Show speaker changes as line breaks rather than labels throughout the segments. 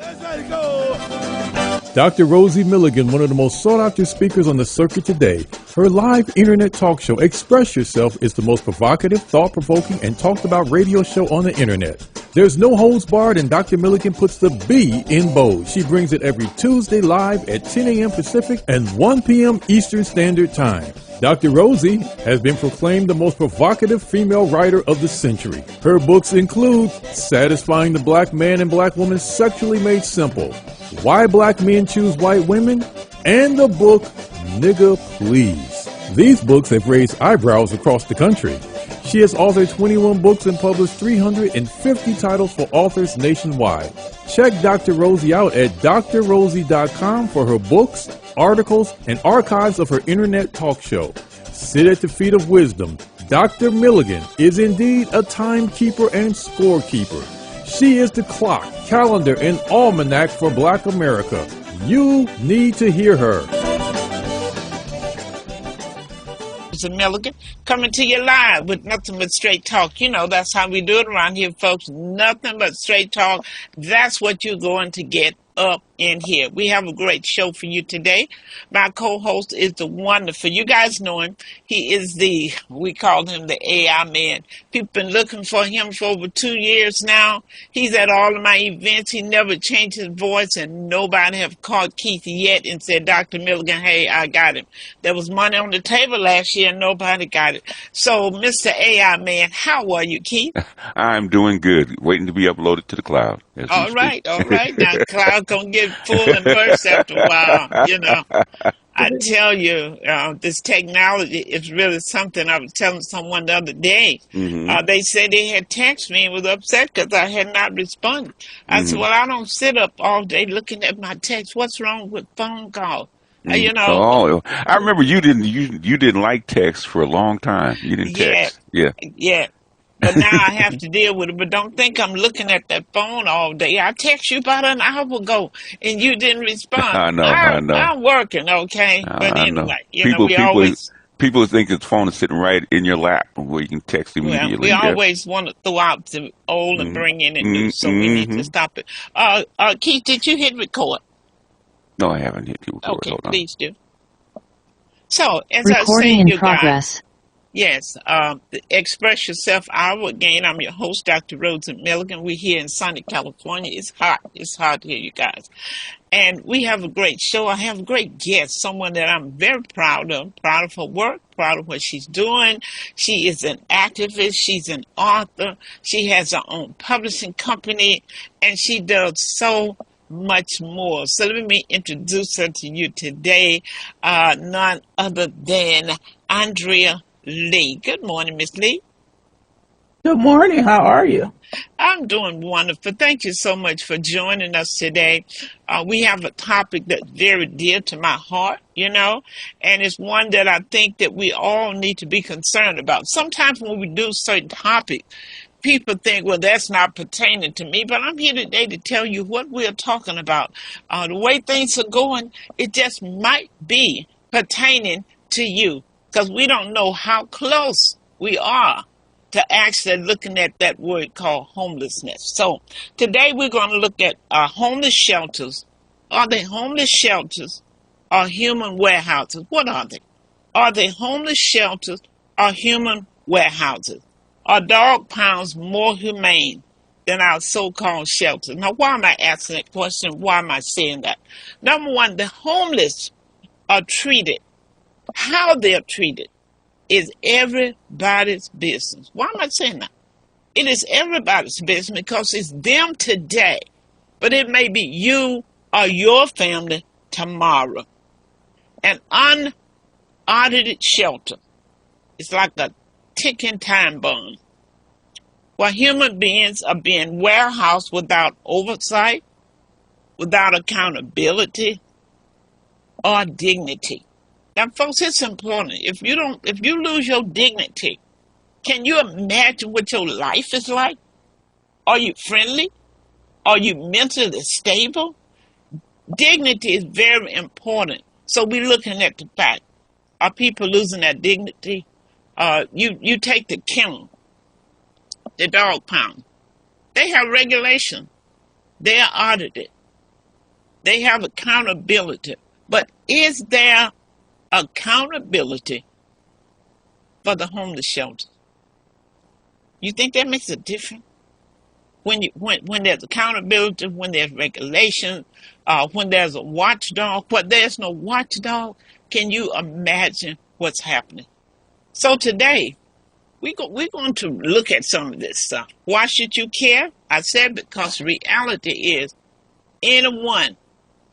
Let's go.
Dr. Rosie Milligan, one of the most sought-after speakers on the circuit today. Her live internet talk show, Express Yourself, is the most provocative, thought-provoking, and talked-about radio show on the internet. There's no holds barred, and Dr. Milligan puts the B in bold. She brings it every Tuesday live at 10 a.m. Pacific and 1 p.m. Eastern Standard Time. Dr. Rosie has been proclaimed the most provocative female writer of the century. Her books include Satisfying the Black Man and Black Woman Sexually Made Simple, Why Black Men Choose White Women, and the book Nigga Please. These books have raised eyebrows across the country. She has authored 21 books and published 350 titles for authors nationwide. Check Dr. Rosie out at drrosie.com for her books, articles, and archives of her internet talk show. Sit at the feet of wisdom. Dr. Milligan is indeed a timekeeper and scorekeeper. She is the clock, calendar, and almanac for Black America. You need to hear her.
Milligan, coming to you live with nothing but straight talk. You know, that's how we do it around here, folks. Nothing but straight talk. That's what you're going to get up in here. We have a great show for you today. My co-host is the wonderful, you guys know him. He is we call him the AI man. People been looking for him for over 2 years now. He's at all of my events. He never changed his voice, and nobody have called Keith yet and said, Dr. Milligan, hey, I got him. There was money on the table last year and nobody got it. So, Mr. AI man, how are you, Keith?
I'm doing good. Waiting to be uploaded to the cloud.
All right. Now, the cloud gonna get full and burst after a while, you know. I tell you, this technology is really something. I was telling someone the other day. Mm-hmm. They said they had texted me and was upset because I had not responded. I said, well, I don't sit up all day looking at my text. What's wrong with phone calls? You know.
Oh, I remember you didn't like text for a long time. You didn't text.
Yeah. But now I have to deal with it. But don't think I'm looking at that phone all day. I text you about an hour ago, and you didn't respond.
I know.
I'm working, okay? But anyway,
people think the phone is sitting right in your lap where you can text immediately.
We always want to throw out the old and bring in the new, so we need to stop it. Keith, did you hit record?
No, I haven't hit record.
Okay, please do. So, as
Recording
I was saying, you
progress.
guys. Yes, the Express Yourself Hour. Again, I'm your host, Dr. Rosie Milligan. We're here in sunny California. It's hot. It's hot here, you guys. And we have a great show. I have a great guest, someone that I'm very proud of her work, proud of what she's doing. She is an activist. She's an author. She has her own publishing company, and she does so much more. So let me introduce her to you today, none other than Andrea Lee. Good morning, Miss Lee.
Good morning. How are you?
I'm doing wonderful. Thank you so much for joining us today. We have a topic that's very dear to my heart, you know, and it's one that I think that we all need to be concerned about. Sometimes when we do certain topics, people think, well, that's not pertaining to me, but I'm here today to tell you what we're talking about. The way things are going, it just might be pertaining to you, because we don't know how close we are to actually looking at that word called homelessness. So today we're going to look at homeless shelters. Are they homeless shelters or human warehouses? What are they? Are they homeless shelters or human warehouses? Are dog pounds more humane than our so-called shelters? Now, why am I asking that question? Why am I saying that? Number one, the homeless are treated. How they're treated is everybody's business. Why am I saying that? It is everybody's business because it's them today, but it may be you or your family tomorrow. An un-audited shelter is like a ticking time bomb, where human beings are being warehoused without oversight, without accountability, or dignity. Now, folks, it's important. If you lose your dignity, can you imagine what your life is like? Are you friendly? Are you mentally stable? Dignity is very important. So we're looking at the fact, are people losing their dignity? You take the kennel, the dog pound. They have regulation. They are audited. They have accountability. But is there accountability for the homeless shelters? You think that makes a difference? When there's accountability, when there's regulation, when there's a watchdog, when there's no watchdog, can you imagine what's happening? So today, we're going to look at some of this stuff. Why should you care? I said because reality is anyone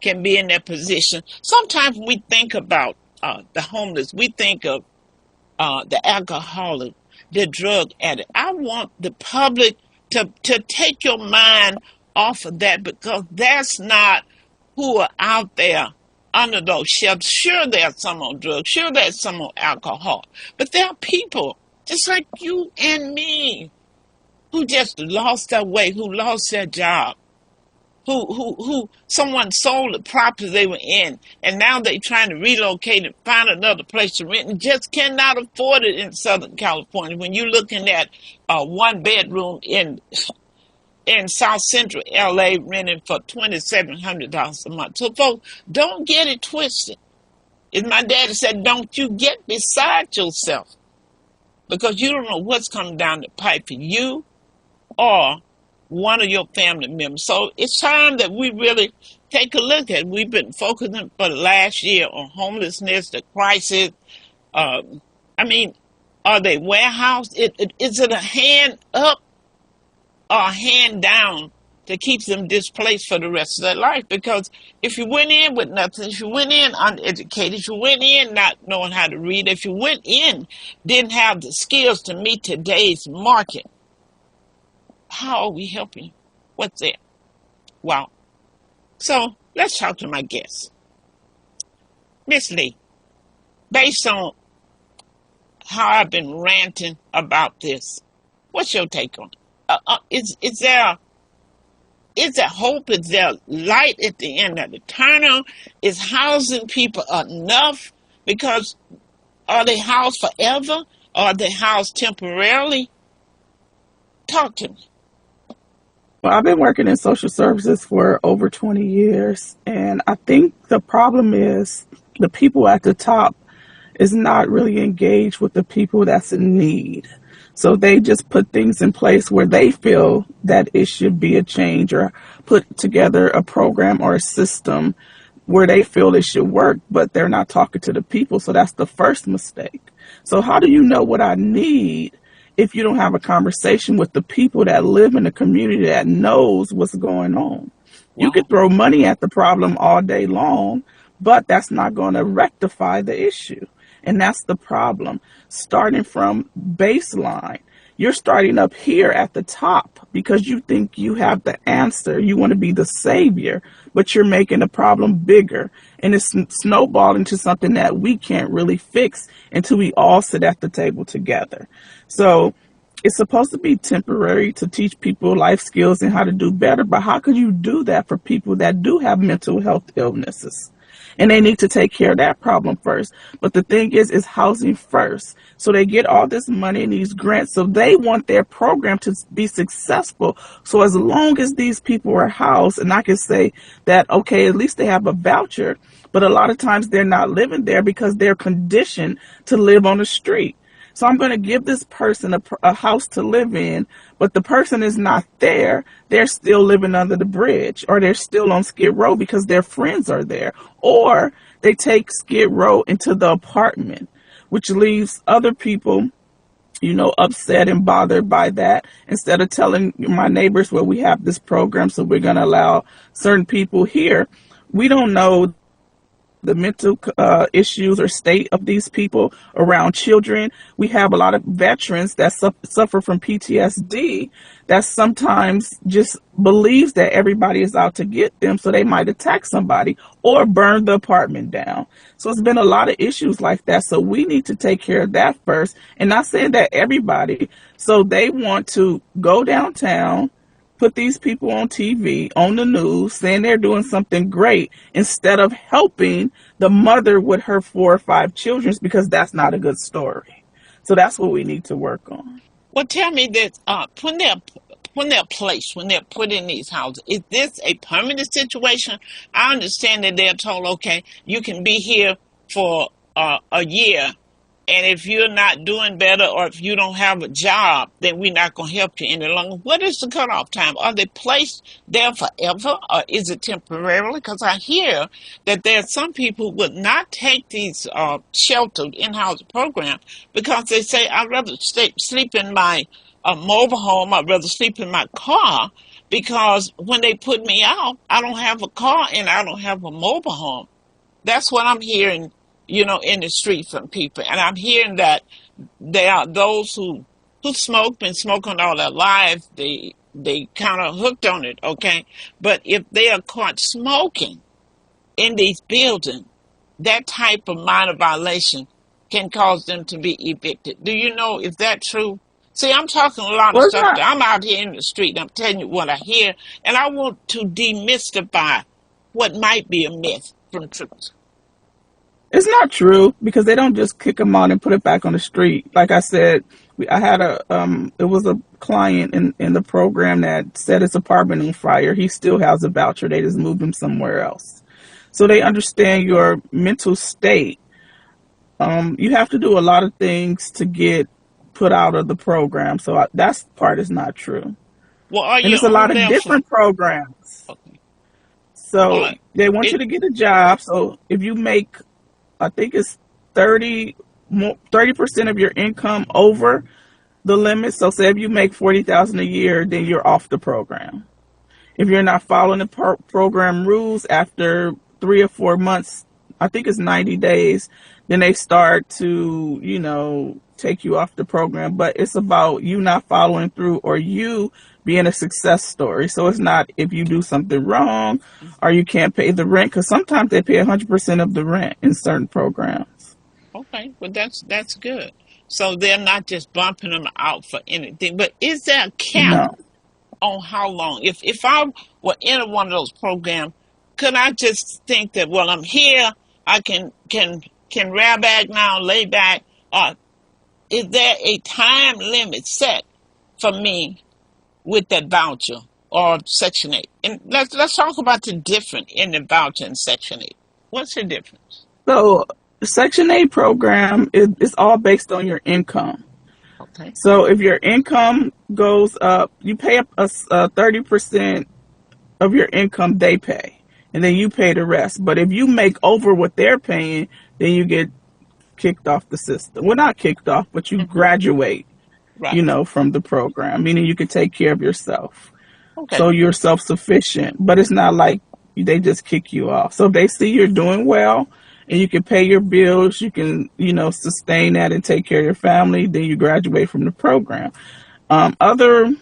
can be in that position. Sometimes we think about the homeless. We think of the alcoholic, the drug addict. I want the public to take your mind off of that, because that's not who are out there under those shelters. Sure, there's some on drugs. Sure, there's some on alcohol. But there are people just like you and me who just lost their way, who lost their job, who someone sold the property they were in, and now they're trying to relocate and find another place to rent and just cannot afford it in Southern California. When you're looking at a one bedroom in South Central LA renting for $2,700 a month. So folks, don't get it twisted. As my daddy said, don't you get beside yourself, because you don't know what's coming down the pipe for you or one of your family members. So it's time that we really take a look at it. We've been focusing for the last year on homelessness, the crisis. I mean, are they warehoused? Is it a hand up or a hand down that keeps them displaced for the rest of their life? Because if you went in with nothing, if you went in uneducated, if you went in not knowing how to read, if you went in didn't have the skills to meet today's market, how are we helping you? What's that? Wow. So let's talk to my guest. Miss Lee, based on how I've been ranting about this, what's your take on it? Is there hope? Is there light at the end of the tunnel? Is housing people enough? Because are they housed forever? Or are they housed temporarily? Talk to me.
Well, I've been working in social services for over 20 years, and I think the problem is the people at the top is not really engaged with the people that's in need. So they just put things in place where they feel that it should be a change, or put together a program or a system where they feel it should work, but they're not talking to the people. So that's the first mistake. So how do you know what I need if you don't have a conversation with the people that live in the community that knows what's going on? You could throw money at the problem all day long, but that's not going to rectify the issue. And that's the problem. Starting from baseline, you're starting up here at the top because you think you have the answer. You want to be the savior, but you're making the problem bigger. And it's snowballing to something that we can't really fix until we all sit at the table together. So it's supposed to be temporary to teach people life skills and how to do better. But how could you do that for people that do have mental health illnesses? And they need to take care of that problem first. But the thing is housing first. So they get all this money and these grants. So they want their program to be successful. So as long as these people are housed, and I can say that, okay, at least they have a voucher. But a lot of times they're not living there because they're conditioned to live on the street. So I'm going to give this person a house to live in, but the person is not there. They're still living under the bridge, or they're still on Skid Row because their friends are there, or they take Skid Row into the apartment, which leaves other people, upset and bothered by that. Instead of telling my neighbors, well, we have this program, so we're going to allow certain people here. We don't know the mental issues or state of these people around children. We have a lot of veterans that suffer from PTSD that sometimes just believes that everybody is out to get them, so they might attack somebody or burn the apartment down. So it's been a lot of issues like that. So we need to take care of that first. And not saying that everybody. So they want to go downtown, put these people on TV, on the news, saying they're doing something great instead of helping the mother with her 4 or 5 children, because that's not a good story. So that's what we need to work on.
Well, tell me that when they're they're placed, when they're put in these houses, is this a permanent situation? I understand that they're told, okay, you can be here for a year, and if you're not doing better or if you don't have a job, then we're not going to help you any longer. What is the cutoff time? Are they placed there forever, or is it temporarily? Because I hear that there are some people who would not take these sheltered in-house programs because they say, I'd rather sleep in my mobile home, I'd rather sleep in my car, because when they put me out, I don't have a car and I don't have a mobile home. That's what I'm hearing, in the street from people. And I'm hearing that there are those who smoke, been smoking all their lives. They kind of hooked on it, okay? But if they are caught smoking in these buildings, that type of minor violation can cause them to be evicted. Do you know if that's true? See, I'm talking a lot of
Well, it's
stuff.
not.
I'm out here in the street. I'm telling you what I hear. And I want to demystify what might be a myth from truth.
It's not true because they don't just kick them out and put it back on the street. Like I said, I had it was a client in the program that set his apartment on fire. He still has a voucher. They just moved him somewhere else. So they understand your mental state. You have to do a lot of things to get put out of the program. So that part is not true.
Well, are
And
you
there's a lot
on
of
there for?
different programs.
Okay.
So
Well,
they want you
it
to get a job. So if you make, I think it's 30% of your income over the limit. So say if you make 40,000 a year, then you're off the program. If you're not following the program rules after 3 or 4 months, I think it's 90 days, then they start to, take you off the program. But it's about you not following through or you being a success story. So it's not if you do something wrong or you can't pay the rent, because sometimes they pay 100% of the rent in certain programs.
okay. Well, that's good. So they're not just bumping them out for anything. But is there a cap
No.
on how long? If I were in one of those programs, could I just think that, well, I'm here, I can rab back now, lay back, or is there a time limit set for me with that voucher or Section 8? And let's talk about the difference in the voucher and Section 8. What's the difference?
So the Section 8 program is all based on your income.
Okay.
So if your income goes up, you pay up a 30% of your income they pay, and then you pay the rest. But if you make over what they're paying, then you get kicked off the system. Well, not kicked off, but you graduate,
Right.
from the program, meaning you can take care of yourself.
Okay.
So you're self-sufficient, but it's not like they just kick you off. So if they see you're doing well and you can pay your bills, you can, sustain that and take care of your family, then you graduate from the program. Other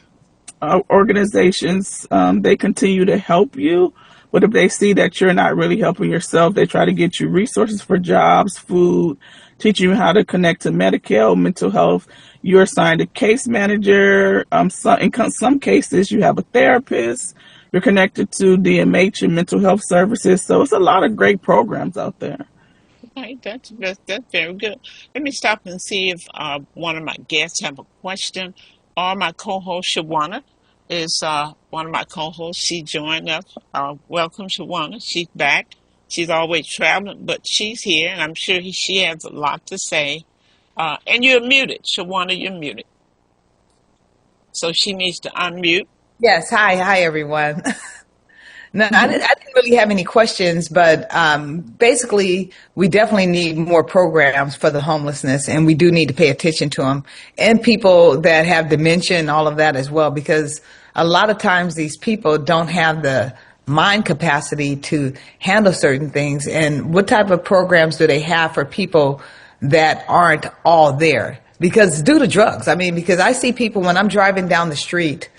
organizations, they continue to help you, but if they see that you're not really helping yourself, they try to get you resources for jobs, food, teach you how to connect to Medicare, mental health. You're assigned a case manager. In some cases, you have a therapist. You're connected to DMH and mental health services. So it's a lot of great programs out there.
Okay, that's very good. Let me stop and see if one of my guests have a question, or my co-host Shawana is one of my co-hosts. She joined us. Welcome, Shawana. She's back. She's always traveling, but she's here, and I'm sure she has a lot to say. And you're muted, Shawana. You're muted. So she needs to unmute.
Yes. Hi, everyone. No, I didn't really have any questions, but basically, we definitely need more programs for the homelessness, and we do need to pay attention to them and people that have dementia and all of that as well, because a lot of times these people don't have the mind capacity to handle certain things. And what type of programs do they have for people that aren't all there? Because due to drugs, because I see people when I'm driving down the street,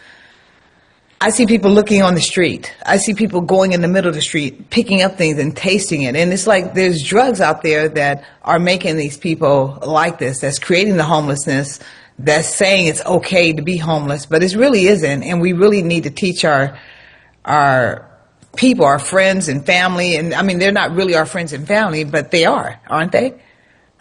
I see people looking on the street. I see people going in the middle of the street, picking up things and tasting it. And it's like there's drugs out there that are making these people like this, that's creating the homelessness, that's saying it's okay to be homeless, but it really isn't. And we really need to teach our people, our friends and family. And they're not really our friends and family, but they are, aren't they?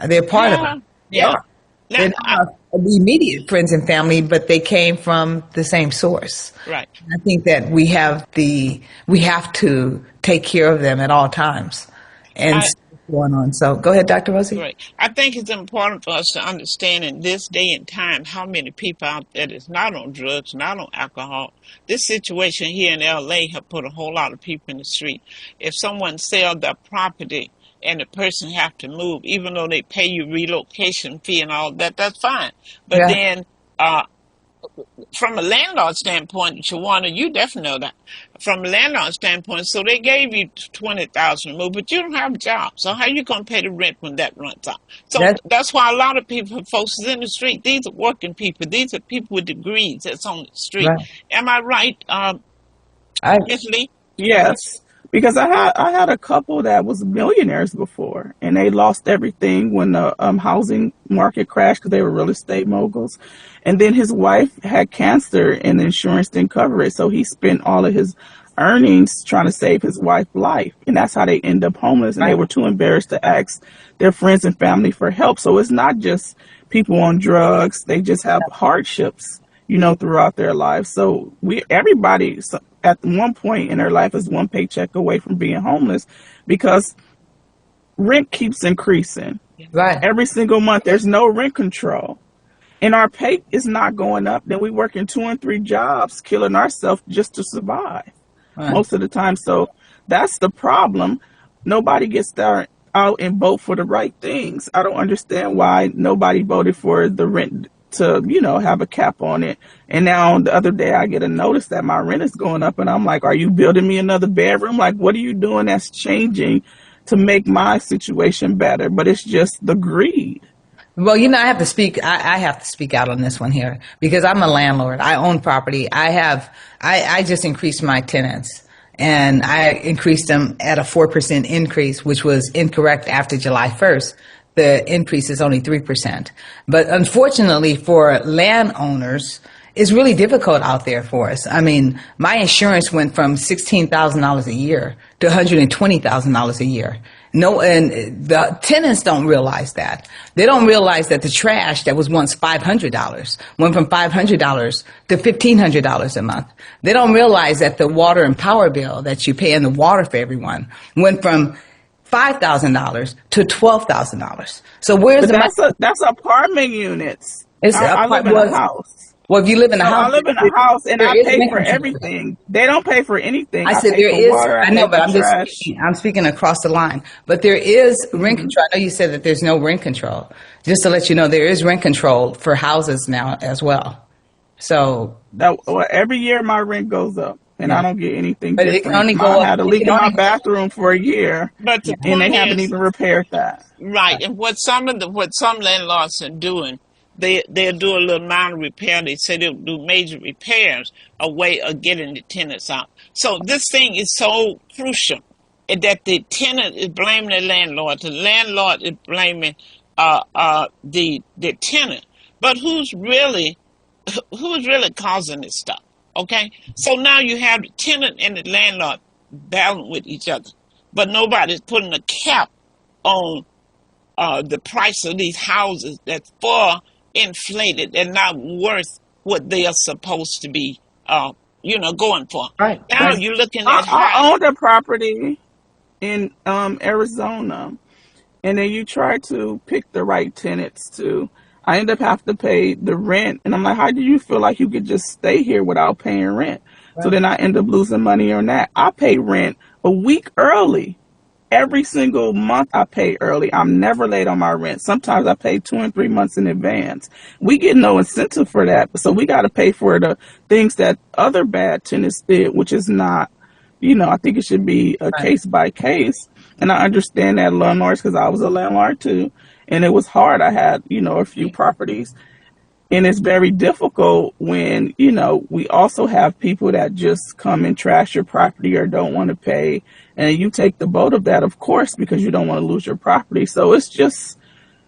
They're part of it. They
Yeah.
are.
Now,
They're not immediate friends and family, but they came from the same source.
right.
I think that we have to take care of them at all times, and
I
see what's going on. So go ahead, Dr. Rosie.
Great. I think it's important for us to understand in this day and time how many people out there that's not on drugs, not on alcohol. This situation here in LA have put a whole lot of people in the street. If someone sells their property and the person have to move, even though they pay you relocation fee and all that, that's fine. But
Yeah,
then from a landlord standpoint, Shawana, you definitely know that. From a landlord standpoint, so they gave you 20,000 to move, but you don't have a job. So how you gonna pay the rent when that runs out? So
that's
that's why a lot of people, folks, is in the street. These are working people. These are people with degrees that's on the street.
right.
Am I right,
I
Miss Lee?
Yes, because I had a couple that was millionaires before, and they lost everything when the housing market crashed because they were real estate moguls. And then his wife had cancer, and the insurance didn't cover it, so he spent all of his earnings trying to save his wife's life, and that's how they end up homeless. And they
right.
were too embarrassed to ask their friends and family for help. So it's not just people on drugs; they just have hardships, throughout their lives. So everybody at one point in their life is one paycheck away from being homeless because rent keeps increasing.
Right.
Every single month, there's no rent control. And our pay is not going up. Then we working 2 and 3 jobs, killing ourselves just to survive
Right.
most of the time. So that's the problem. Nobody gets there out and vote for the right things. I don't understand why nobody voted for the rent to, have a cap on it. And now the other day I get a notice that my rent is going up, and I'm like, are you building me another bedroom? Like, what are you doing that's changing to make my situation better? But it's just the greed.
Well, I have to speak. I have to speak out on this one here because I'm a landlord. I own property. I just increased my tenants, and I increased them at a 4% increase, which was incorrect after July 1st. The increase is only 3%. But unfortunately for landowners, it's really difficult out there for us. I mean, my insurance went from $16,000 a year to $120,000 a year. No, and the tenants don't realize that. They don't realize that the trash that was once $500 went from $500 to $1,500 a month. They don't realize that the water and power bill that you pay in the water for everyone went from $5,000 to $12,000. So where's
But
the money?
that's apartment units.
It's
I live in a house.
well, if you live in a
No, I
house,
live in a house and
there
I
is
pay
rent
for
control.
everything. They don't pay for anything.
I
I
said
pay
there
for
is.
water.
I
I
know,
pay
but
for
I'm just
trash.
speaking. I'm speaking across the line. But there is rent control. I know you said that there's no rent control. Just to let you know, there is rent control for houses now as well. So,
Every year my rent goes up, and I
yeah,
don't get anything
but it can
different.
only
I
go up.
had a
It
leak
can
in my
only.
bathroom for a year,
But
Yeah,
the
and they
point
haven't
is,
even repaired that.
right, and what some landlords are doing, they'll do a little minor repair. They say they'll do major repairs, a way of getting the tenants out. So this thing is so crucial that the tenant is blaming the landlord is blaming the tenant. But who's really causing this stuff? Okay, so now you have the tenant and the landlord battling with each other, but nobody's putting a cap on the price of these houses that's far inflated and not worth what they are supposed to be, going for.
right,
Now
right.
you're looking at
I
high.
owned a property in Arizona, and then you try to pick the right tenants too. I end up having to pay the rent, and I'm like, how do you feel like you could just stay here without paying rent? So
Right.
then I end up losing money on that. I pay rent a week early. Every single month I pay early. I'm never late on my rent. Sometimes I pay 2 and 3 months in advance. We get no incentive for that. So we got to pay for the things that other bad tenants did, which is not, I think it should be a
Right.
case by case. And I understand that landlords, because I was a landlord too. And it was hard. I had, a few properties. And it's very difficult when, we also have people that just come and trash your property or don't want to pay. And you take the boat of that, of course, because you don't want to lose your property. So it's just,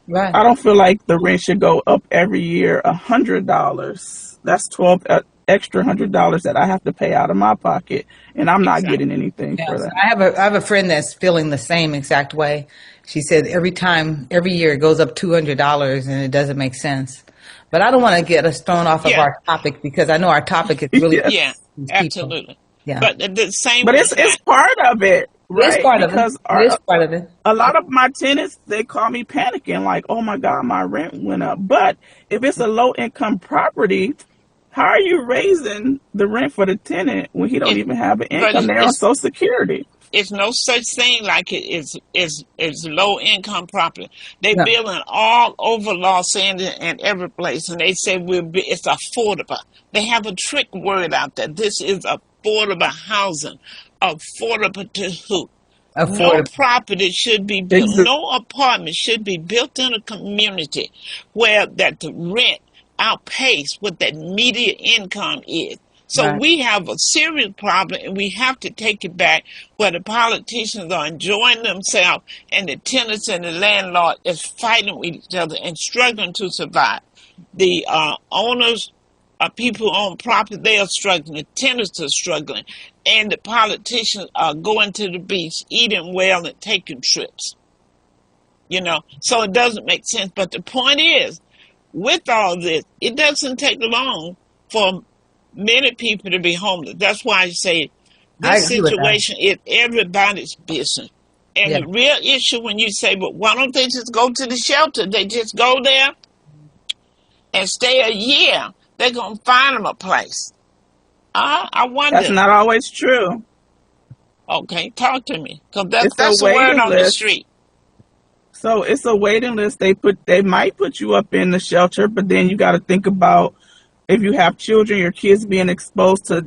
Right.
I don't feel like the rent should go up every year $100. That's 12 extra $100 that I have to pay out of my pocket, and I'm not
Exactly.
getting anything for
Yes,
that.
I have a friend that's feeling the same exact way. She said every year it goes up $200 and it doesn't make sense. But I don't want to get us thrown off of
Yeah,
our topic because I know our topic is really
Yeah.
yeah,
these people.
absolutely.
Yeah,
But the same
But
with
it's part of it,
it is
right?
part of it.
Because
It is part of it.
a lot of my tenants, they call me panicking, like, oh my God, my rent went up. But if it's a low income property, how are you raising the rent for the tenant when he don't
it,
even have an
but
income? They're on Social Security.
it's no such thing like it is low income property. They
No,
building all over Los Angeles and every place, and they say it's affordable. They have a trick word out there. This is affordable housing. Affordable to who? No
affordable.
property should be built. No apartment should be built in a community where that the rent outpace what that median income is. So
Right.
we have a serious problem, and we have to take it back where the politicians are enjoying themselves, and the tenants and the landlord is fighting with each other and struggling to survive. The owners, people who own property, they are struggling. The tenants are struggling, and the politicians are going to the beach, eating well, and taking trips. So it doesn't make sense. But the point is, with all this, it doesn't take long for many people to be homeless. That's why I say
I
this
agree with that.
situation is everybody's business. And
Yeah.
the real issue when you say, but why don't they just go to the shelter? They just go there and stay a year. They're going to find them a place. I
That's
wonder.
not always true.
Okay, talk to me. Because
It's a
that's the word
waiting
on the
list.
street.
So it's a waiting list. They might put you up in the shelter, but then you got to think about if you have children, your kids being exposed to,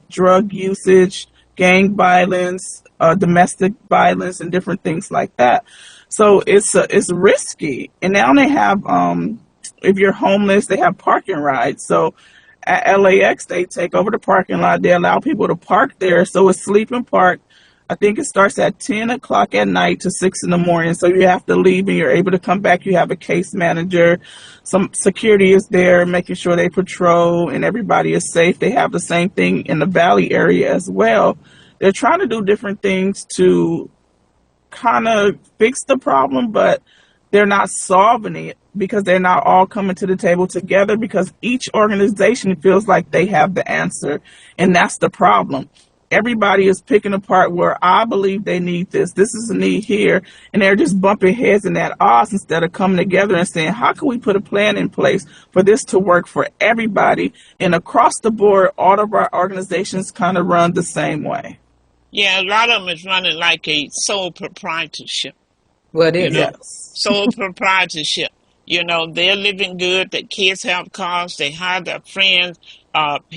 drug usage, gang violence, domestic violence, and different things like that. So it's risky. And now they have, if you're homeless, they have parking rides. So at LAX, they take over the parking lot. They allow people to park there. So it's sleep and park. I think it starts at 10 o'clock at night to 6 in the morning. So you have to leave and you're able to come back. You have a case manager. Some security is there making sure they patrol and everybody is safe. They have the same thing in the Valley area as well. They're trying to do different things to kind of fix the problem, but they're not solving it because they're not all coming to the table together because each organization feels like they have the answer. And that's the problem. Everybody is picking apart where I believe they need this. This is a need here. And they're just bumping heads and at odds instead of coming together and saying, how can we put a plan in place for this to work for everybody? And across the board, all of our organizations kind of run the same way.
Yeah, a lot of them is running like a sole proprietorship.
Well, it
You
is.
know,
Yes.
sole proprietorship. They're living good. Their kids have cars. They hire their friends.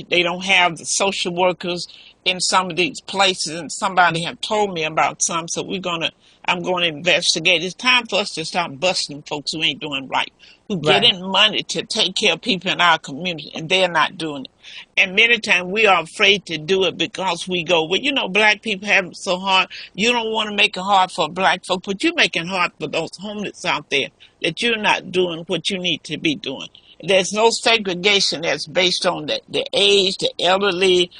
They don't have the social workers in some of these places. And somebody have told me about some. So I'm going to investigate. It's time for us to start busting folks who ain't doing right, who
Right.
getting money to take care of people in our community, and they're not doing it. And many times we are afraid to do it because we go, well, black people have it so hard. You don't want to make it hard for black folk, but you're making it hard for those homeless out there that you're not doing what you need to be doing. There's no segregation that's based on the age, the elderly,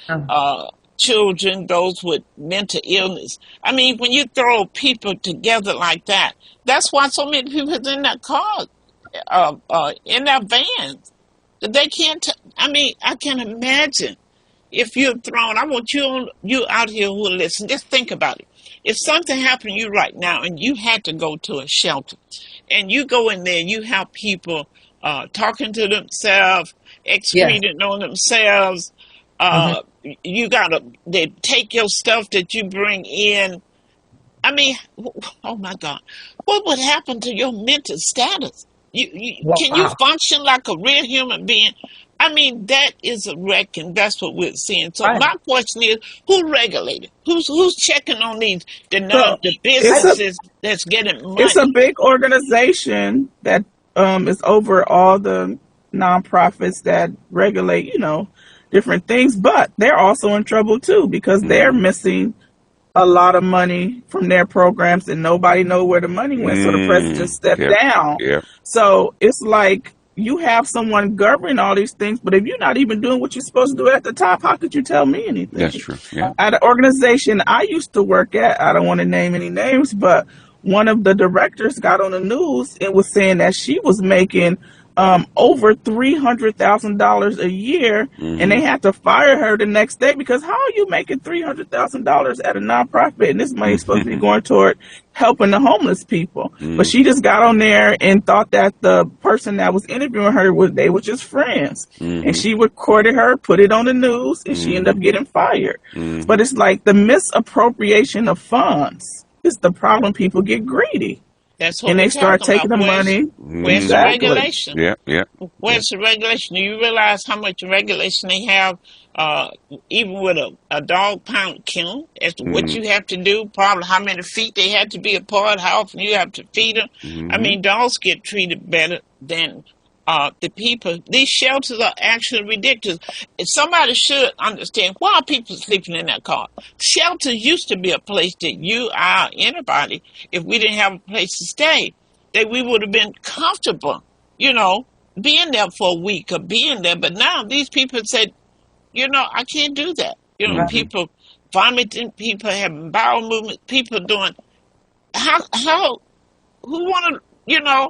children, those with mental illness. I mean, when you throw people together like that, that's why so many people are in their cars, in their vans. They can't. I can imagine if you're thrown. I want you out here who are listening. Just think about it. If something happened to you right now and you had to go to a shelter, and you go in there, and you have people talking to themselves,
Yes.
excreting on themselves.
Hmm.
They take your stuff that you bring in. I mean, oh my God, what would happen to your mental status? Can you
Wow.
function like a real human being? I mean, that is a wreck, and that's what we're seeing. So
Right.
my question is, who regulated? Who's checking on these
So
the
it's a
businesses that's getting
it's a
money?
big organization that is over all the nonprofits that regulate, different things, but they're also in trouble too because they're missing a lot of money from their programs and nobody know where the money went. So the president stepped
Yep.
down.
Yep.
So it's like you have someone governing all these things, but if you're not even doing what you're supposed to do at the top, how could you tell me anything?
That's true. Yeah.
At an organization I used to work at, I don't want to name any names, but one of the directors got on the news and was saying that she was making over $300,000 a year, and they had to fire her the next day because how are you making $300,000 at a nonprofit, and this money is supposed to be going toward helping the homeless people? But she just got on there and thought that the person that was interviewing her they were just friends, and she recorded her, put it on the news, and she ended up getting fired. But it's like the misappropriation of funds is the problem. People get greedy.
That's what
And
we're
they start
talking
taking
about.
the money.
Where's
Exactly.
the regulation?
Yeah.
Where's the regulation? Do you realize how much regulation they have, even with a dog pound kennel, as to what you have to do, probably how many feet they have to be apart, how often you have to feed them. I mean, dogs get treated better than the people. These shelters are actually ridiculous. If somebody should understand why are people sleeping in their car. Shelters used to be a place that anybody, if we didn't have a place to stay, that we would have been comfortable, being there for a week or being there. But now these people said, I can't do that. People vomiting, people having bowel movements, people doing who want to,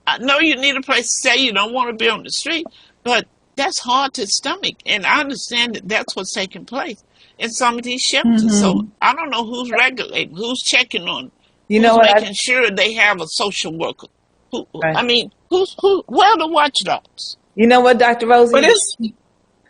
I know you need a place to stay. You don't want to be on the street, but that's hard to stomach. And I understand that that's what's taking place in some of these shelters. So I don't know who's regulating, who's checking on them, who's making sure they have a social worker. I mean, where are the watchdogs?
You know what, Dr. Rosie?
But it's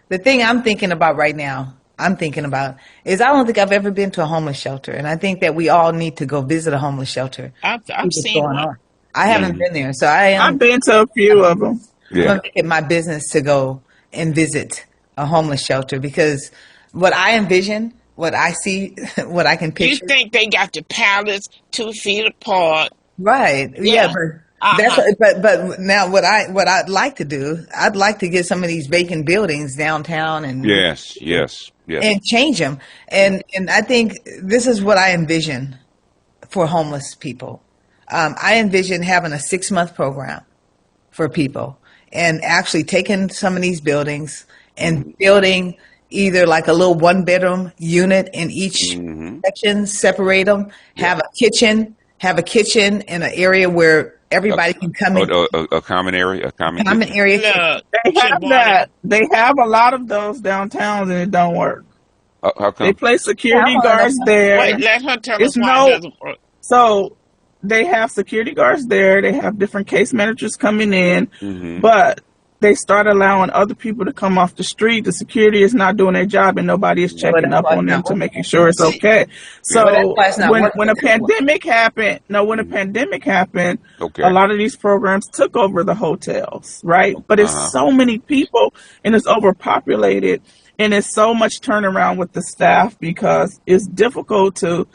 The thing I'm thinking about right now, is I don't think I've ever been to a homeless shelter. And I think that we all need to go visit a homeless shelter.
I've
What's
seen
going
one.
on. I haven't been there. So I am
I've been to a few of them.
Yeah.
going to make it my business to go and visit a homeless shelter because what I envision, what I see, what I can
You
picture.
think they got the pallets 2 feet apart?
Right. Yeah, but but now what I'd like to do, I'd like to get some of these vacant buildings downtown and
Yes.
and change them. And I think this is what I envision for homeless people. I envision having a 6-month program for people and actually taking some of these buildings and building either like a little 1-bedroom unit in each section, separate them, have a kitchen in an area where everybody can come in.
A common area, a common kitchen.
area.
Look,
They have
Shawana,
that. They have a lot of those downtowns, and it don't work.
How
They
come?
place security
Yeah,
guards there.
wait, let her tell
It's
us why it doesn't work.
So they have security guards there. They have different case managers coming in, but they start allowing other people to come off the street. The security is not doing their job, and nobody is checking up on them to making sure it's okay. So
Well, that's why it's not working.
when a pandemic happened,
Okay.
a lot of these programs took over the hotels, right? But it's so many people, and it's overpopulated, and it's so much turnaround with the staff because it's difficult to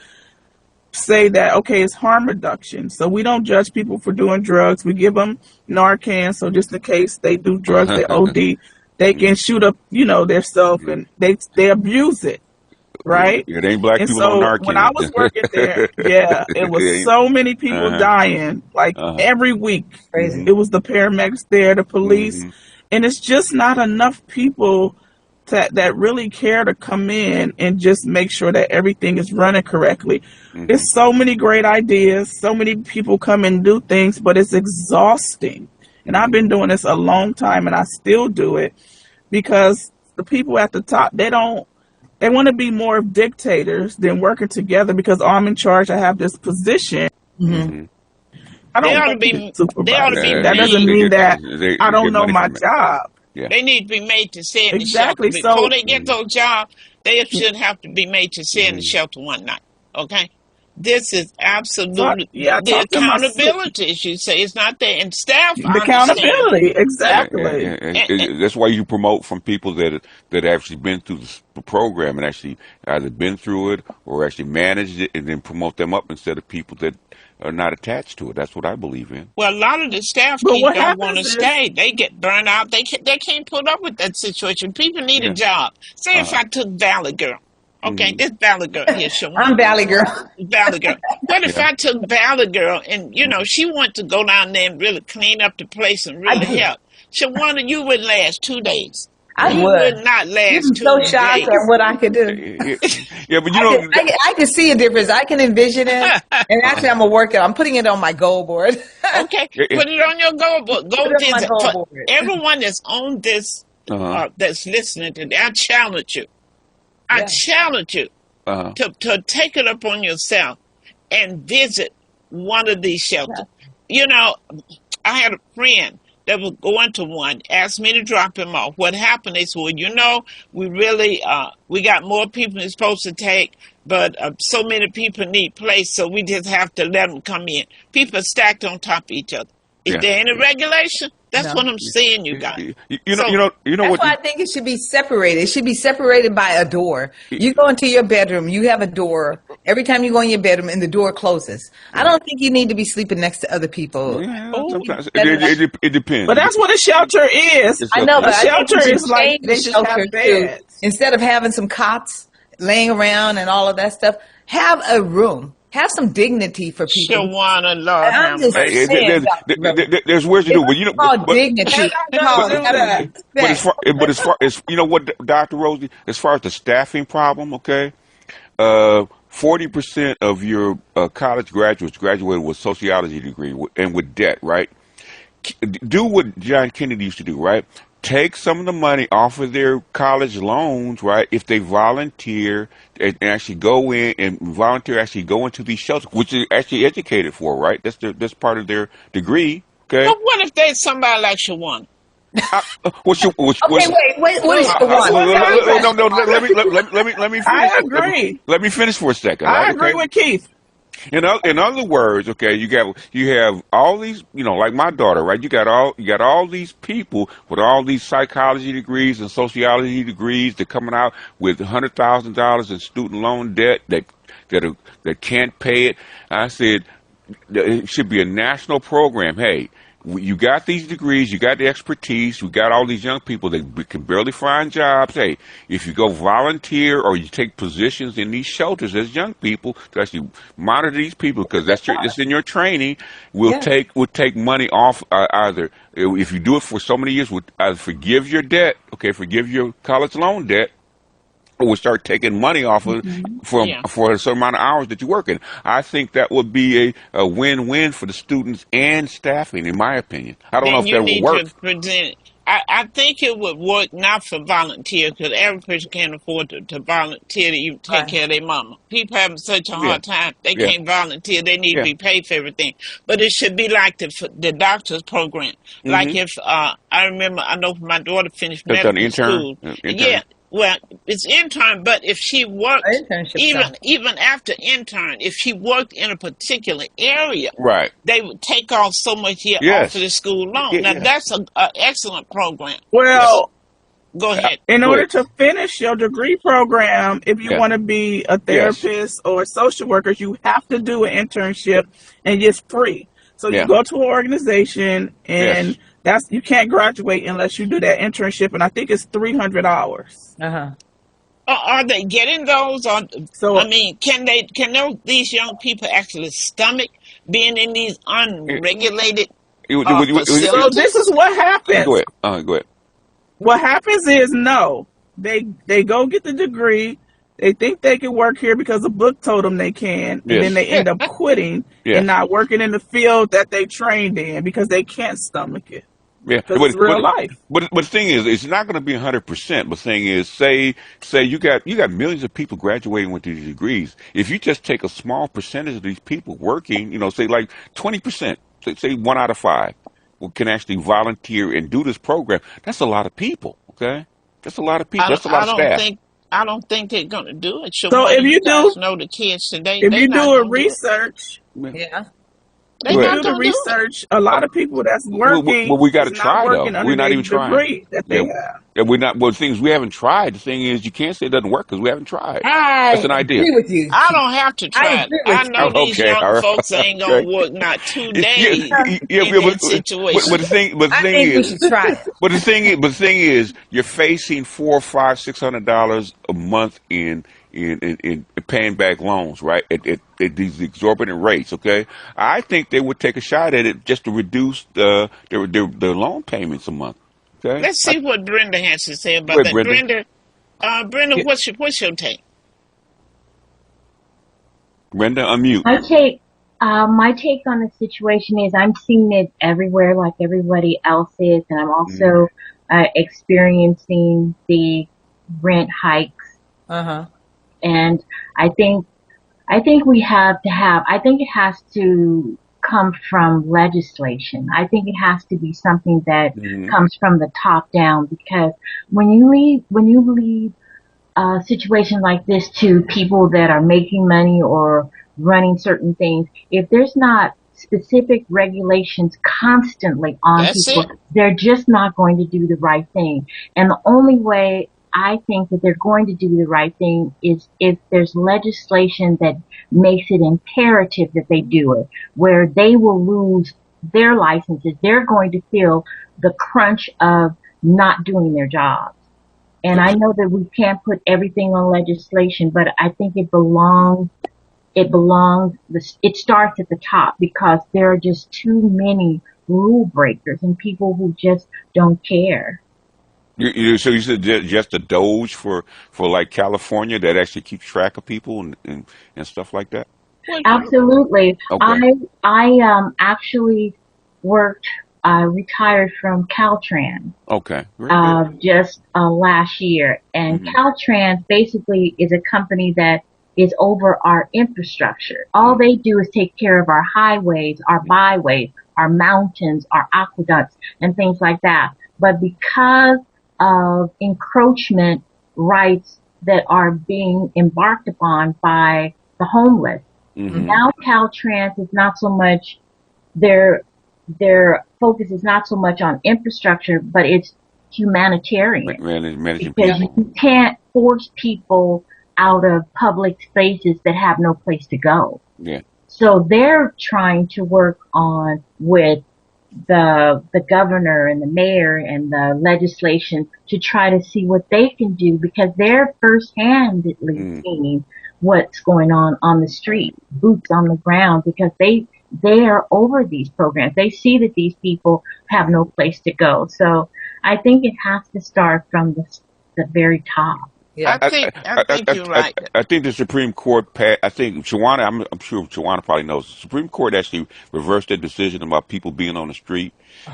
say that, okay, it's harm reduction. So we don't judge people for doing drugs. We give them Narcan. So just in case they do drugs, they OD, they can shoot up, their self and they abuse it. Right.
It ain't black
And
people
so
on Narcan.
when I was working there, it was so many people dying, like every week.
Crazy.
It was the paramedics there, the police, and it's just not enough people that really care to come in and just make sure that everything is running correctly. There's so many great ideas, so many people come and do things, but it's exhausting. And I've been doing this a long time, and I still do it because the people at the top, they want to be more of dictators than working together because I'm in charge. I have this position. I
They
don't
ought to
want
be-
to be
they ought to
supervisor.
be
That doesn't
made-
mean that
They
I don't
get
know
money
my
from it.
job.
Yeah.
They need to be made to stay in the
Exactly,
shelter. Before
so-
they get those jobs, they should have to be made to stay in the shelter one night. Okay? This is absolutely
Yeah, I
the
talked to my
accountability, as you say. It's not there. And staff,
The
I understand.
accountability, exactly.
That's why you promote from people that actually been through the program and actually either been through it or actually managed it, and then promote them up instead of people that are not attached to it. That's what I believe in.
Well, a lot of the staff
But what
don't want to
happens is-
stay. They get burned out. They can't put up with that situation. People need
Yeah.
a job. Say if I took Valley Girl, Okay, this Valley Girl here, Shawana.
I'm Valley Girl.
Valley Girl. What if
Yeah.
I took Valley Girl and, she wanted to go down there and really clean up the place and
I
really
do.
help? Shawana, you would last 2 days.
I
You
would.
would not
You'd
last
be so
2
shocked
days.
at what I could do.
Yeah, but
I can see a difference. I can envision it. And actually, I'm going to work it. I'm putting it on my goal board.
Okay, put it on your goal board. Go
Put it on my
visit.
goal
For
board.
everyone that's on this, that's listening today, I challenge you. I
Yeah.
challenge you to take it upon yourself and visit one of these shelters. I had a friend that was going to one, asked me to drop him off. What happened? They said, well, we really, we got more people than supposed to take, but so many people need place, so we just have to let them come in. People are stacked on top of each other. Is there any regulation? That's what I'm saying, you guys.
That's
That's why I think it should be separated. It should be separated by a door. You go into your bedroom, you have a door. Every time you go in your bedroom and the door closes. I don't think you need to be sleeping next to other people.
Yeah, sometimes it depends.
But that's what a shelter is.
I know, but
A
I think
shelter
we should
is like
change
they
the
just
shelter
have
too.
beds.
Instead of having some cots laying around and all of that stuff, have a room. Have some dignity for people.
Shawana, Lord,
I'm just
have mercy.
saying,
There's ways to do, but
it's called dignity.
but as far as what, Dr. Rosie, as far as the staffing problem, okay, 40% of your college graduates graduated with sociology degree and with debt, right? Do what John Kennedy used to do, right? Take some of the money off of their college loans, right? If they volunteer and actually go in and volunteer, actually go into these shelters, which is actually educated for, right? That's part of their degree. Okay.
But what if there's somebody like Shawana?
Wait, what is the one?
No, let me finish.
I agree.
Let me finish for a second.
I
right?
agree
Okay?
with Keith.
In other words, okay, you have all these, like my daughter, right? You got all these people with all these psychology degrees and sociology degrees. They're coming out with $100,000 in student loan debt that can't pay it. I said it should be a national program. Hey, you got these degrees, you got the expertise, you got all these young people that can barely find jobs. Hey, if you go volunteer or you take positions in these shelters as young people to actually monitor these people, because that's in your training, we'll take money off either. If you do it for so many years, we'll either forgive your debt, forgive your college loan debt, or we'll start taking money off of for a certain amount of hours that you work in. I think that would be a win-win for the students and staffing, in my opinion. I don't know if that would work.
I think it would work not for volunteers, because every person can't afford to volunteer to even take care of their mama. People having such a hard time, they can't volunteer. They need to be paid for everything. But it should be like the doctor's program. Like if, I know my daughter finished medical school. Yeah. Well, it's intern, but if she worked, even after intern, if she worked in a particular area,
right,
they would take off so much off of the school loan. Now, that's an excellent program.
Well,
go ahead.
In order to finish your degree program, if you want to be a therapist or a social worker, you have to do an internship, and it's free. So you go to an organization, and you can't graduate unless you do that internship, and I think it's 300 hours.
Are they getting those? Or, can these young people actually stomach being in these unregulated facilities?
So this is what happens.
Go ahead.
What happens is they go get the degree. They think they can work here because the book told them they can, and then they end up quitting and not working in the field that they trained in because they can't stomach it.
Yeah,
but it's real life.
But the thing is, it's not going to be 100%. But the thing is, say you got millions of people graduating with these degrees. If you just take a small percentage of these people working, say like 20%, say 1 out of 5, can actually volunteer and do this program. That's a lot of people. Okay, that's a lot of people. That's a lot of staff.
I don't think they're going to do it. So
if you
know the kids today,
if you do a research,
they
do the research. A lot of people that's working,
we got to try though. We're not even trying.
That they have.
And we're not. Well, the things we haven't tried. The thing is, you can't say it doesn't work because we haven't tried.
That's
an idea.
Agree with you.
I don't have to try. I know these young folks ain't gonna work not 2 days in situations.
But the thing
we should try it.
But the thing is, you're facing $400, $500, $600 a month in paying back loans, right? At these exorbitant rates. Okay, I think they would take a shot at it just to reduce their loan payments a month. Okay,
Let's see what Brenda has to say
go
about
ahead,
that.
Brenda.
Brenda,
Yeah.
what's your take?
Brenda, unmute.
My take on the situation is I'm seeing it everywhere like everybody else is, and I'm
Mhm.
also experiencing the rent hikes.
Uh-huh.
And I think we have to have. I think it has to come from legislation. I think it has to be something that
Mhm.
comes from the top down because when you leave a situation like this to people that are making money or running certain things, if there's not specific regulations constantly on
That's
people,
it.
they're just not going to do the right thing. And the only way I think that they're going to do the right thing is if there's legislation that makes it imperative that they do it, where they will lose their licenses. They're going to feel the crunch of not doing their job. And I know that we can't put everything on legislation, but I think it starts at the top because there are just too many rule breakers and people who just don't care.
So you said just a Doge for like California that actually keeps track of people and stuff like that.
Well,
Absolutely.
Okay.
I actually worked, retired from Caltrans.
Okay. Very good.
Just last year. And
Hmm.
Caltrans basically is a company that is over our infrastructure. All they do is take care of our highways, our byways, our mountains, our aqueducts, and things like that. But because of encroachment rights that are being embarked upon by the homeless,
Hmm.
now Caltrans is not so much their their focus is not so much on infrastructure, but it's humanitarian
Managing
because
people.
you can't force people out of public spaces that have no place to go.
Yeah.
So they're trying to work on with the governor and the mayor and the legislation to try to see what they can do because they're first-handedly
Mm.
seeing what's going on the street, boots on the ground, because they are over these programs. They see that these people have no place to go. So I think it has to start from the very top.
Yeah.
I think you're right.
I think the Supreme Court I think Shawana. I'm sure Shawana probably knows. The Supreme Court actually reversed their decision about people being on the street,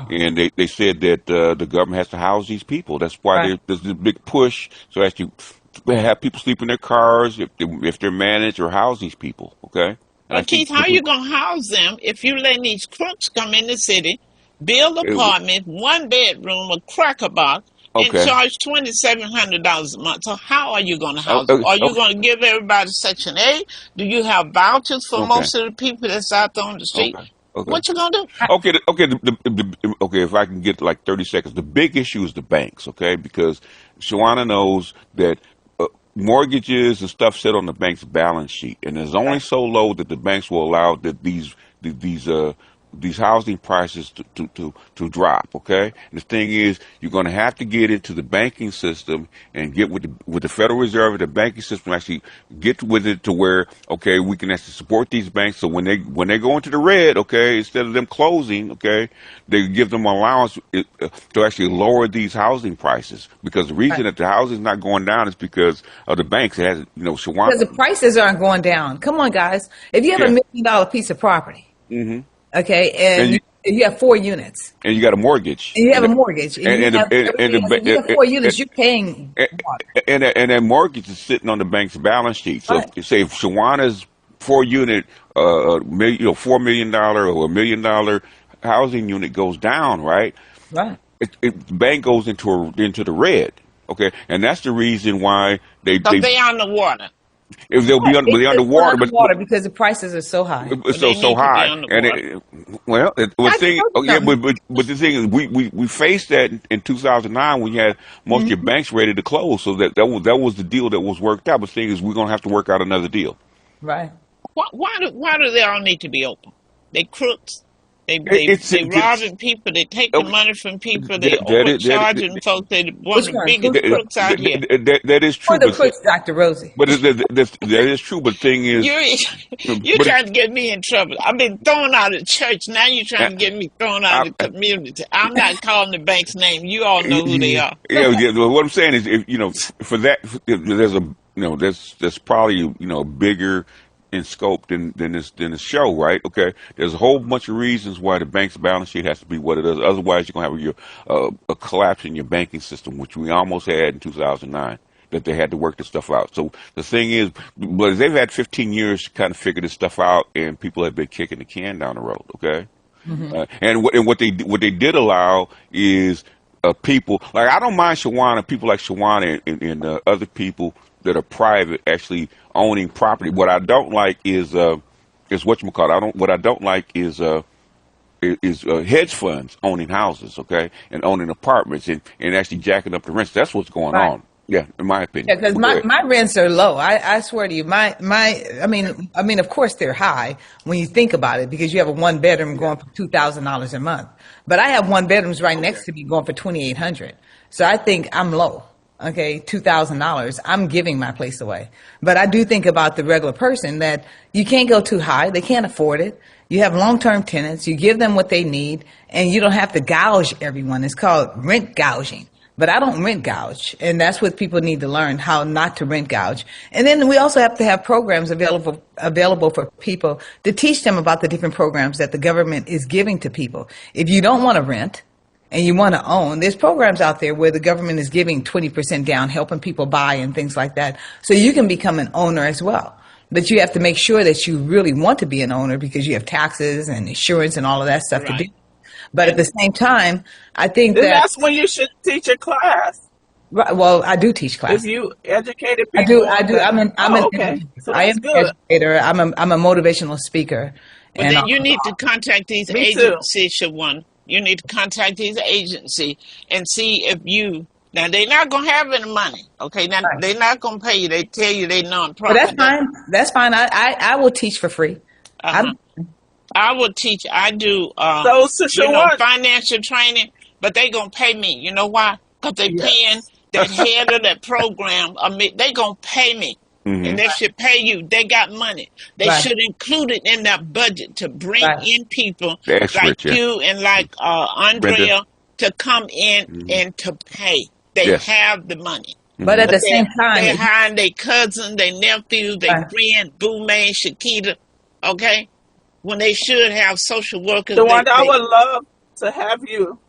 and they said that the government has to house these people. That's why
Right.
there's this big push. So actually, have people sleep in their cars if they're managed or house these people. Okay, and I
But
think
Keith, how you gonna house them if you letting these crooks come in the city, build
it,
apartments, one bedroom, a cracker box, and
okay.
charge $2,700 a month? So how are you gonna house them? Are you
Okay.
gonna give everybody Section 8? Do you have vouchers for
Okay.
most of the people that's out there on the street?
Okay. Okay.
What you gonna do?
Okay, okay, okay. If I can get like 30 seconds, the big issue is the banks, okay? Because Shawana knows that mortgages and stuff sit on the bank's balance sheet, and it's only
Right.
so low that the banks will allow that these housing prices to drop. Okay, and the thing is, you're going to have to get into the banking system and get with the Federal Reserve and the banking system actually get with it to where okay we can actually support these banks. So when they go into the red, okay, instead of them closing, okay, they give them allowance to actually lower these housing prices because the reason
Right.
that the housing is not going down is because of the banks. It has
Because the
Shawana.
prices aren't going down. Come on, guys. If you have
Yeah.
$1 million piece of property,
Hmm.
okay,
And
and you have 4 units,
you got a mortgage
and you have a mortgage, and you have
and
everything else, and you have 4 units, you're paying water.
that mortgage is sitting on the bank's balance sheet. So
Right.
say if Shawana's 4 unit, $4 million or $1 million housing unit goes down, right?
Right.
The bank goes into the red. Okay, and that's the reason why
Because they on the water.
if they'll be
It's
they're
just going
underwater, but
underwater because the prices are so high.
it's
They
so
need to be
high,
on the
and
water.
well,
I
thing,
told
oh
you
yeah,
something.
but the thing is, we faced that in 2009 when you had most of your
Mhm.
banks ready to close, so that was the deal that was worked out. But the thing is, we're gonna have to work out another deal.
Right.
Why do they all need to be open? They crooks. They
it's
robbing people. They taking
okay,
money from people. They
that
overcharging folks. They one
Which
of the
one?
biggest crooks out here.
that is
Or
true,
the
but
crooks, Dr. Rosie?
that is true. But the thing is,
You're you're
but
trying to get me in trouble. I've been thrown out of church. Now you're trying to
I,
get me thrown out of the community. I'm not calling the bank's name. You all know who they are.
yeah. What I'm saying is, if, for that, there's a there's probably bigger in scope than this show, right? Okay, there's a whole bunch of reasons why the bank's balance sheet has to be what it is. Otherwise, you're gonna have a collapse in your banking system, which we almost had in 2009. That they had to work this stuff out. So the thing is, but they've had 15 years to kind of figure this stuff out, and people have been kicking the can down the road. Okay, and what they did allow is people like I don't mind Shawana, people like Shawana and other people that are private actually owning property. What I don't like is whatchamacallit. What I don't like is hedge funds owning houses, okay, and owning apartments and actually jacking up the rents. That's what's going
Right.
on. Yeah, in my opinion.
Yeah, because
But go ahead.
my rents are low. I swear to you, I mean, of course they're high when you think about it, because you have a one bedroom going for $2,000 a month. But I have one bedrooms right next to me going for $2,800. So I think I'm low. Okay, $2,000. I'm giving my place away. But I do think about the regular person that you can't go too high. They can't afford it. You have long-term tenants. You give them what they need, and you don't have to gouge everyone. It's called rent gouging. But I don't rent gouge, and that's what people need to learn, how not to rent gouge. And then we also have to have programs available for people to teach them about the different programs that the government is giving to people. If you don't want to rent and you want to own, there's programs out there where the government is giving 20% down, helping people buy and things like that, so you can become an owner as well. But you have to make sure that you really want to be an owner, because you have taxes and insurance and all of that stuff to do.
Right.
But at the same time, I think
Then
that,
that's when you should teach a class.
right, well, I do teach
If
classes.
you educated
I
people
do. I
on
do.
that.
I'm an
Okay. So
I
that's
am an
good.
educator. I'm a motivational speaker.
Well,
And
then you need to contact these
Me too.
agencies, Shawan. You need to contact these agencies and see if you. Now they're not gonna have any money, okay? Now
Right.
they're not gonna pay you. They tell you they
but
non-profit.
that's fine. That's fine. I will teach for free. I
Uh-huh.
don't,
I will teach. I do,
So, Shawan,
financial training, but they gonna pay me. You know why? Because they
yes.
paying that head of that program. I mean, they gonna pay me, and they should pay you. They got money. They
right.
should include it in their budget to bring
Right.
in people
The
like
experts, yeah.
you and like
Brenda.
Andrea to come in and to pay. They
Yes.
have the money.
But at
But
the same
they're
time,
hiring their cousin, their nephew, their
right.
friend, Boo May, Shakita, okay? When they should have social workers.
Shawan, I would love to have you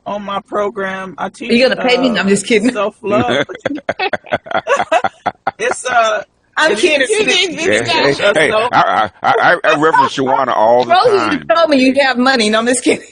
on my program. I
Are
teach
you gonna pay me? No, I'm just kidding.
self-love. It's
I'm
it
kidding.
You
is
need
Hey,
this
teach
guy.
hey,
us
I reference Shawana all the
Rosie
time.
told me you have money. No, I'm just kidding.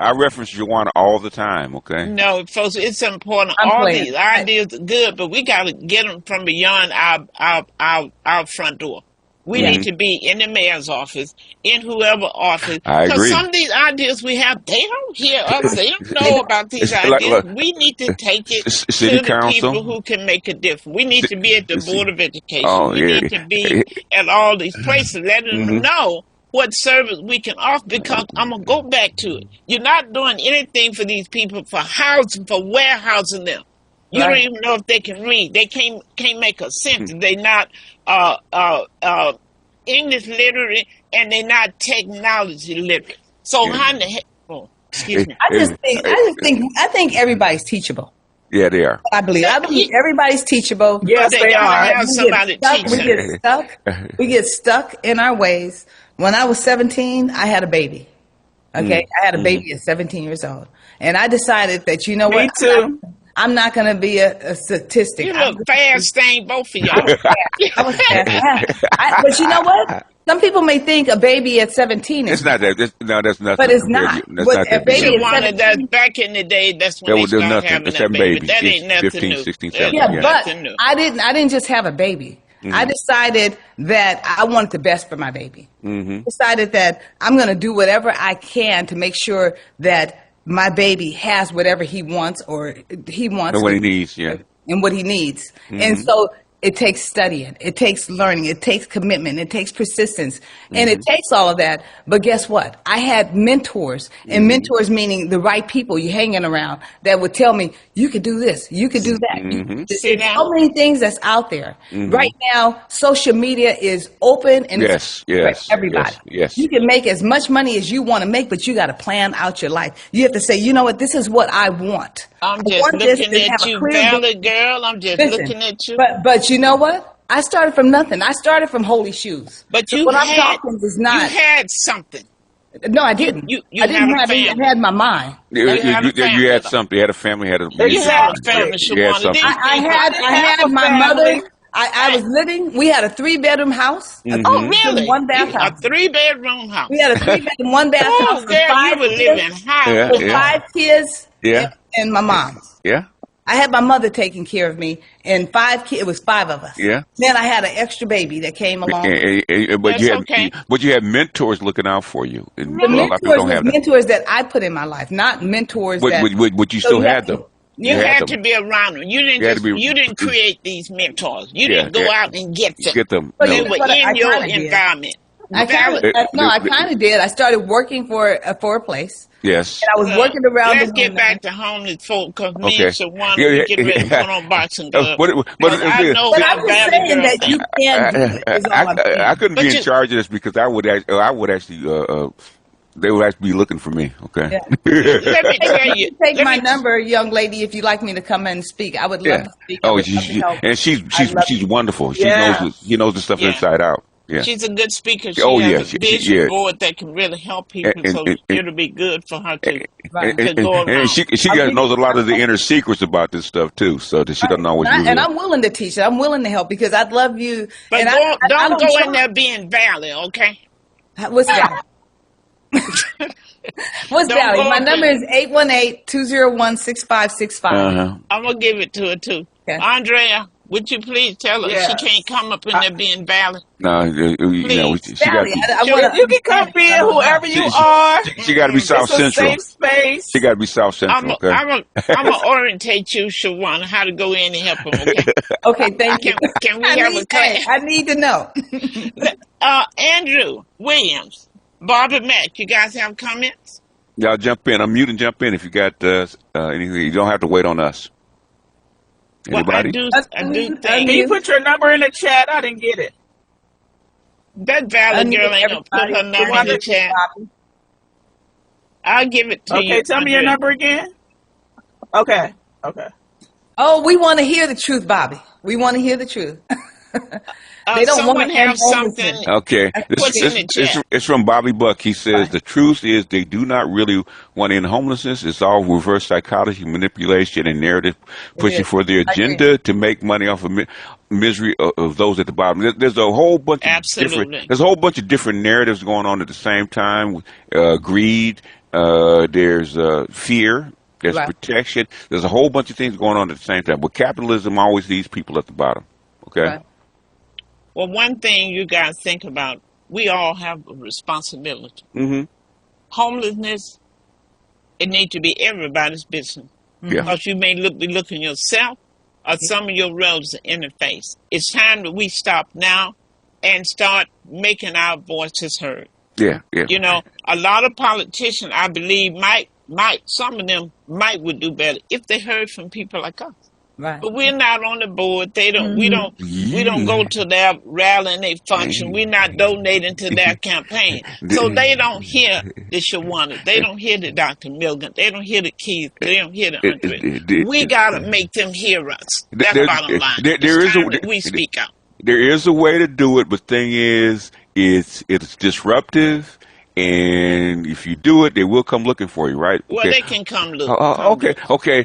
I reference Shawana all the time. Okay.
No, folks, it's important.
I'm
All
playing.
these ideas are good, but we got to get them from beyond our front door. We
Yeah.
need to be in the mayor's office, in whoever office.
I
Because
agree.
some of these ideas we have, they don't hear us. They don't know about these
It's like
ideas. We need to take it
city
to the people
council.
who can make a difference. We need to be at the Board of Education.
Oh
We
yeah.
need to be at all these places, letting them know what service we can offer, because I'm going to go back to it. You're not doing anything for these people for housing, for warehousing them. You don't
Right.
even know if they can read. They can't make a sentence. They not English literate, and they're not technology literate. So how in the heck? Oh, excuse me.
I think everybody's teachable.
Yeah, they are.
I believe everybody's teachable.
Yes,
But
they
they gotta
are.
have somebody teach
We
them.
get stuck. We get stuck in our ways. When I was 17, I had a baby. Okay, I had a baby at 17 years old, and I decided that, you know
Me
what,
too.
I'm not going to be a statistic.
You look fast, thing, both of y'all.
I was fast. But you know what? Some people may think a baby at 17 is,
It's not that. That's nothing.
but it's
compared
not.
to- That's
But
not
a
that
baby
big.
is
Shawana,
17.
that's back in the day. That's when
That
they
was there's
started
nothing.
having
It's
that
having
baby.
babies.
That
It's
ain't nothing
15,
new.
16,
That
17.
Yeah,
ain't
Yeah.
but
nothing new.
I didn't just have a baby. I decided that I wanted the best for my baby. Decided that I'm going to do whatever I can to make sure that my baby has whatever he wants
And what he needs. Yeah.
and what he needs. And so it takes studying, it takes learning, it takes commitment, it takes persistence, and it takes all of that. But guess what? I had mentors, and mentors meaning the right people you hanging around that would tell me, you could do this, you could do that. There's so many things that's out there. Right now, social media is open and it's for everybody. You can make as much money as you want to make, but you got to plan out your life. You have to say, you know what, this is what I want.
I'm just looking at you, Valley girl. I'm just looking at you.
But you know what? I started from nothing. I started from holy shoes.
But
so
you
what
had,
I'm talking is not.
You had something.
No, I didn't. I didn't have it. I had my mind.
You had something. You had a family. You had a
family.
I had my mother. I was living. We had a 3-bedroom house.
Oh, really?
1 bathhouse.
A 3-bedroom house.
We had a 3-bedroom, 1 bathhouse.
Oh, girl, you were living high.
With 5 kids.
Yeah.
And my mom.
Yeah.
I had my mother taking care of me, and 5 kids. It was 5 of us.
Yeah.
Then I had an extra baby that came along.
But you had mentors looking out for you. And
the mentors that I put in my life, not mentors
But you still had them.
You had to be around them. You didn't create these mentors. You didn't go out and get them. They were in your environment.
I kind of did. I started working for a place.
Yes.
And I was working around.
Let's get back to homeless folk, because me and Shawana we get ready to put on boxing gloves.
But
I'm just saying that you can do it.
I couldn't be in charge of this because I would actually they would actually be looking for me. Okay.
Yeah. Let me tell you.
Take my number, young lady, if you'd like me to come in and speak. I would love to speak.
Oh, she's wonderful. She knows the stuff inside out. Yeah.
She's a good speaker. She has a vision board that can really help people, so it'll be good for her to go around.
And she knows a lot of the inner secrets about this stuff too, so that she doesn't always use it.
And I'm willing to teach it. I'm willing to help because I'd love you.
But don't go in there being Valley, okay?
What's that? What's Valley? My number is 818-201-6565.
I'm going to give it to her too. Okay. Andrea, would you please tell her she can't come up in there being Valley?
No,
Valley,
you can come being whoever you are.
She got to be South Central.
Safe space.
She got to be South Central.
I'm gonna orientate you, Shawana, how to go in and help them. Okay.
Okay, thank you.
Can we have a class?
I need to know.
Andrew Williams, Barbara Mack, you guys have comments?
Y'all jump in. Unmute and jump in if you got anything. You don't have to wait on us. Anybody?
Well, I do think.
Can you put your number in the chat? I didn't get it.
That Valley girl ain't gonna put her number in the chat. I'll give it to you.
Okay, tell me your number again. Okay.
Oh, we want to hear the truth, Bobby. We want to hear the truth.
They don't want to have something.
Okay, it's from Bobby Buck. He says the truth is they do not really want to end homelessness. It's all reverse psychology, manipulation, and narrative pushing for their agenda to make money off of misery of those at the bottom. There's a whole bunch of different narratives going on at the same time. Greed. There's fear. There's protection. There's a whole bunch of things going on at the same time. But capitalism always leaves people at the bottom. Okay.
Right.
Well, one thing you guys think about, we all have a responsibility. Homelessness, it needs to be everybody's business. Because you may be looking yourself or some of your relatives in the face. It's time that we stop now and start making our voices heard.
Yeah.
You know, a lot of politicians, I believe, some of them would do better if they heard from people like us.
Right.
But we're not on the board. They don't. We don't go to their rally and they function. We're not donating to their campaign, so they don't hear the Shawana. They don't hear the Dr. Milligan. They don't hear the Keith. They don't hear the Andrea. We gotta make them hear us. That's the bottom line. We speak out.
There is a way to do it, but thing is, it's disruptive. And if you do it, they will come looking for you, right?
Well, they can come look.
Okay.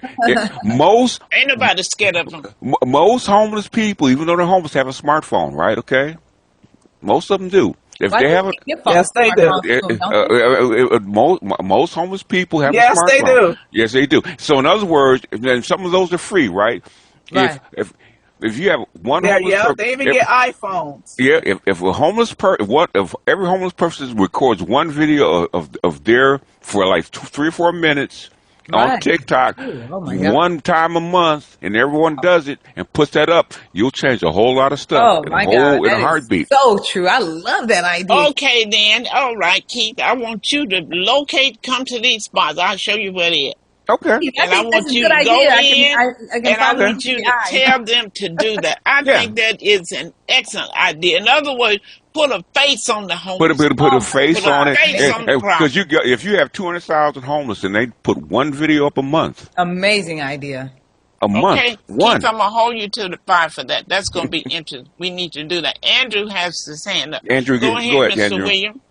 Most
ain't nobody scared of them.
Most homeless people, even though they're homeless, have a smartphone, right? Okay, most of them do. If they have
yes, they do.
Most homeless people have a smartphone.
Yes, they do.
Yes, they do. So in other words, then some of those are free, right? If you have one homeless person,
they even get iPhones.
Yeah, if a homeless if every homeless person records one video of their for like 3 or 4 minutes, on
Right.
TikTok
Oh my God.
one time a month, and everyone does it and puts that up, you'll change a whole lot of stuff
Oh
in
my God.
a
That is
heartbeat.
so true. I love that idea.
Okay, then. All right, Keith. I want you to come to these spots. I'll show you where they are.
Okay.
I
And I
think that's
want
a
you
good
to go
idea.
in,
I can
and I
follow you
Okay.
want
to
you
the
to
eye.
tell them to do that. I
Yeah.
think that is an excellent idea. In other words, put a face on the
Put a
homeless.
put a
Oh my
face
Put a
on it,
God.
face on the
because
problem.
you got, if you have 200,000 homeless and they put one video up a month,
Amazing idea.
Okay, Keith,
one.
I'm gonna hold you to the fire for that. That's gonna be interesting. We need to do that. Andrew has his hand up.
Andrew,
Go
go
ahead,
ahead,
Mr.
Andrew.
William.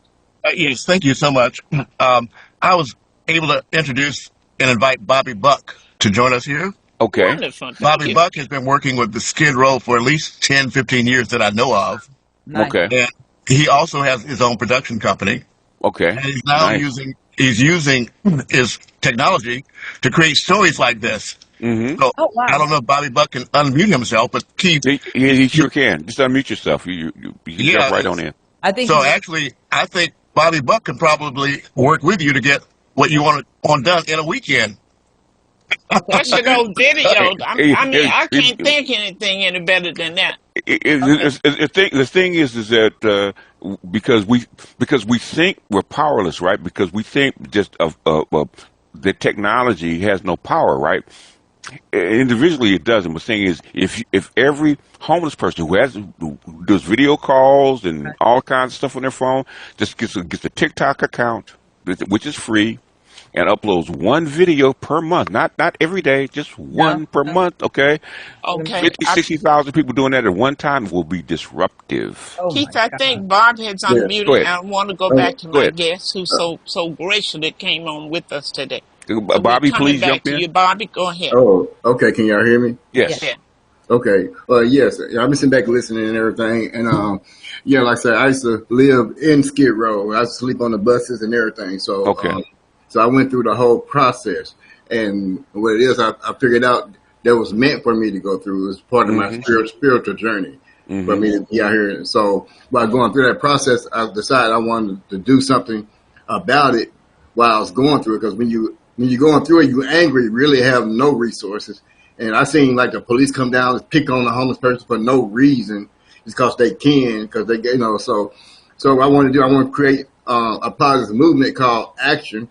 Yes, thank you so much. I was able to introduce and invite Bobby Buck to join us here.
Okay.
Wonderful. Thank
Bobby
you.
Buck has been working with the Skid Row for at least 10, 15 years that I know of.
Nice.
Okay.
And he also has his own production company.
Okay.
And he's now
Nice.
using his technology to create stories like this.
Mm-hmm.
So
Oh wow.
I don't know if Bobby Buck can unmute himself, but Keith,
He sure can. Just unmute yourself. You can
yeah.
jump right on in.
I think
So
he's
actually, I think Bobby Buck can probably work with you to get what you want done in a weekend.
That's your old video. I mean, I can't
It-
think anything any better than that.
the thing is that because we think we're powerless, right? Because we think just of the technology has no power, right? Individually, it doesn't. But the thing is, if every homeless person who does video calls and all kinds of stuff on their phone just gets a TikTok account, which is free, and uploads one video per month, not every day, just one per month, okay?
Okay.
50, 60,000 people doing that at one time will be disruptive.
oh my
Keith, I
God.
think Bob has
Yeah.
unmuted.
Go ahead.
I want to go
Oh,
back to
Go
my
ahead.
guest who's so graciously came on with us today. So
Bobby,
we're coming
please
back
jump
to
in.
you, Bobby. Go ahead.
oh, okay. Can y'all hear me?
Yes.
Yeah.
Okay. Yes. I've been sitting back listening and everything. And, yeah, like I said, I used to live in Skid Row. I used to sleep on the buses and everything. So,
Okay.
so I went through the whole process. And what it is, I figured out that was meant for me to go through. It was part of my spiritual journey for me to be out here. So while going through that process, I decided I wanted to do something about it while I was going through it. Because when you're going through it, you're angry, you really have no resources. And I seen like the police come down and pick on the homeless person for no reason, just because they can, because they, So what I want to create a positive movement called Action,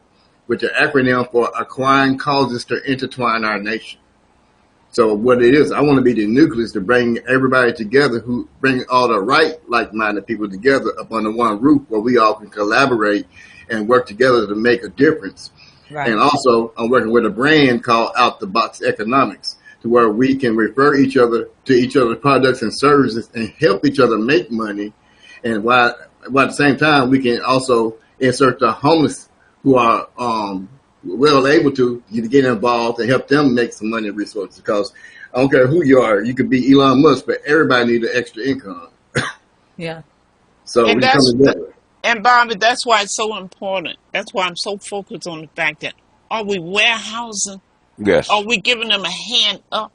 which is an acronym for Acquiring Causes to Intertwine Our Nation. So what it is, I want to be the nucleus to bring everybody together, who bring all the right, like-minded people together up under one roof, where we all can collaborate and work together to make a difference.
Right.
And also, I'm working with a brand called Out the Box Economics, to where we can refer each other to each other's products and services and help each other make money. And while at the same time, we can also insert the homeless who are well able to get involved and help them make some money and resources. Because I don't care who you are, you could be Elon Musk, but everybody needs an extra income.
Yeah.
So
And
we come together.
And Bobby, that's why it's so important. That's why I'm so focused on the fact that, are we warehousing?
Yes.
Are we giving them a hand up?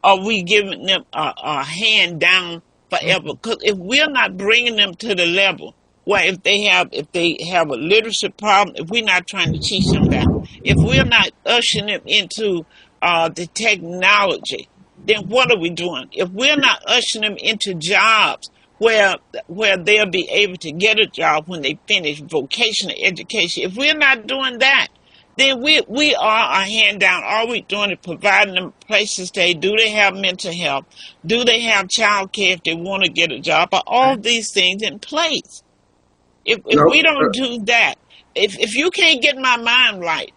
Are we giving them a hand down forever? Because if we're not bringing them to the level where if they have a literacy problem, if we're not trying to teach them that, if we're not ushering them into the technology, then what are we doing? If we're not ushering them into jobs where they'll be able to get a job when they finish vocational education, if we're not doing that, then we are a hand down. All we doing is providing them places to stay. Do they have mental health? Do they have child care if they want to get a job? Are all these things in place? If
No,
we don't do that, if you can't get my mind right,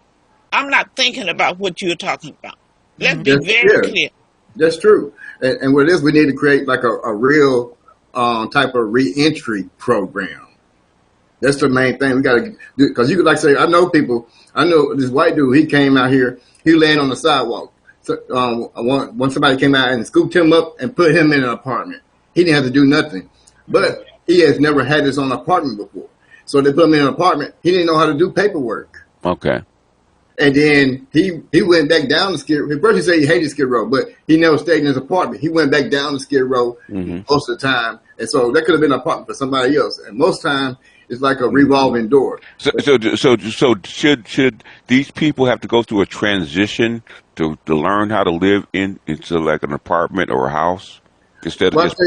I'm not thinking about what you're talking about. Let's be very clear.
That's true. And what it is, we need to create like a real type of reentry program. That's the main thing we got to do. Because you could like say, I know this white dude, he came out here, he laying on the sidewalk. So, when somebody came out and scooped him up and put him in an apartment, he didn't have to do nothing. But he has never had his own apartment before. So they put him in an apartment. He didn't know how to do paperwork.
Okay.
And then he went back down to Skid Row. First he said he hated Skid Row, but he never stayed in his apartment. He went back down to Skid Row most of the time. And so that could have been an apartment for somebody else. And most time It's like a revolving door.
So should these people have to go through a transition to learn how to live into like an apartment or a house instead of
Well,
just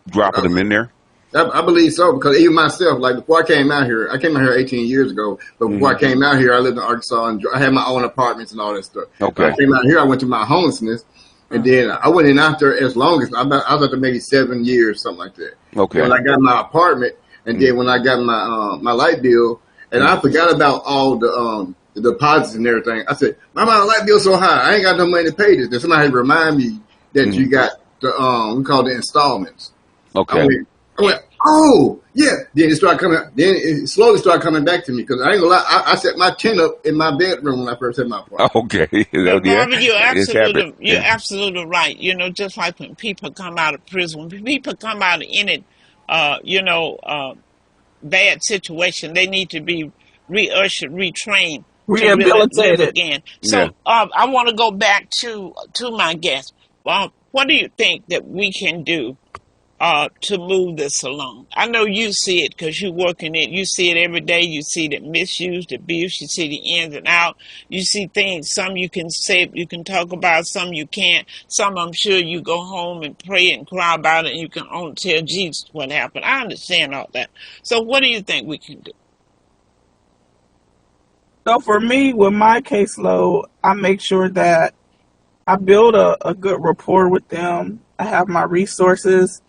dropping them in there?
I believe so, because even myself, like before I came out here, 18 years ago. But before I came out here, I lived in Arkansas and I had my own apartments and all that stuff.
Okay.
When I came out here, I went to my homelessness, and then I went in out there as long as I was out there maybe 7 years, something like that.
Okay.
When I got my apartment, and then when I got my light bill, and I forgot about all the deposits and everything. I said, my light bill's so high, I ain't got no money to pay this. Then somebody had to remind me that you got the we call the installments.
Okay.
I went, oh yeah. Then it started coming. Then it slowly started coming back to me, because I ain't gonna lie. I set my tent up in my bedroom when I first had my apartment.
Okay.
But
Yeah.
Barbara, you're
It's happened.
absolutely right. Just like when people come out of prison, when people come out of any, bad situation, they need to be reushered, retrained to really live
Rehabilitated.
again. So I want to go back to my guest. What do you think that we can do to move this along? I know you see it because you work in it. You see it every day. You see the misuse, the abuse. You see the ins and out. You see things. Some you can say, you can talk about. Some you can't. Some I'm sure you go home and pray and cry about it, and you can only tell Jesus what happened. I understand all that. So what do you think we can do?
So for me, with my caseload, I make sure that I build a good rapport with them. I have my resources,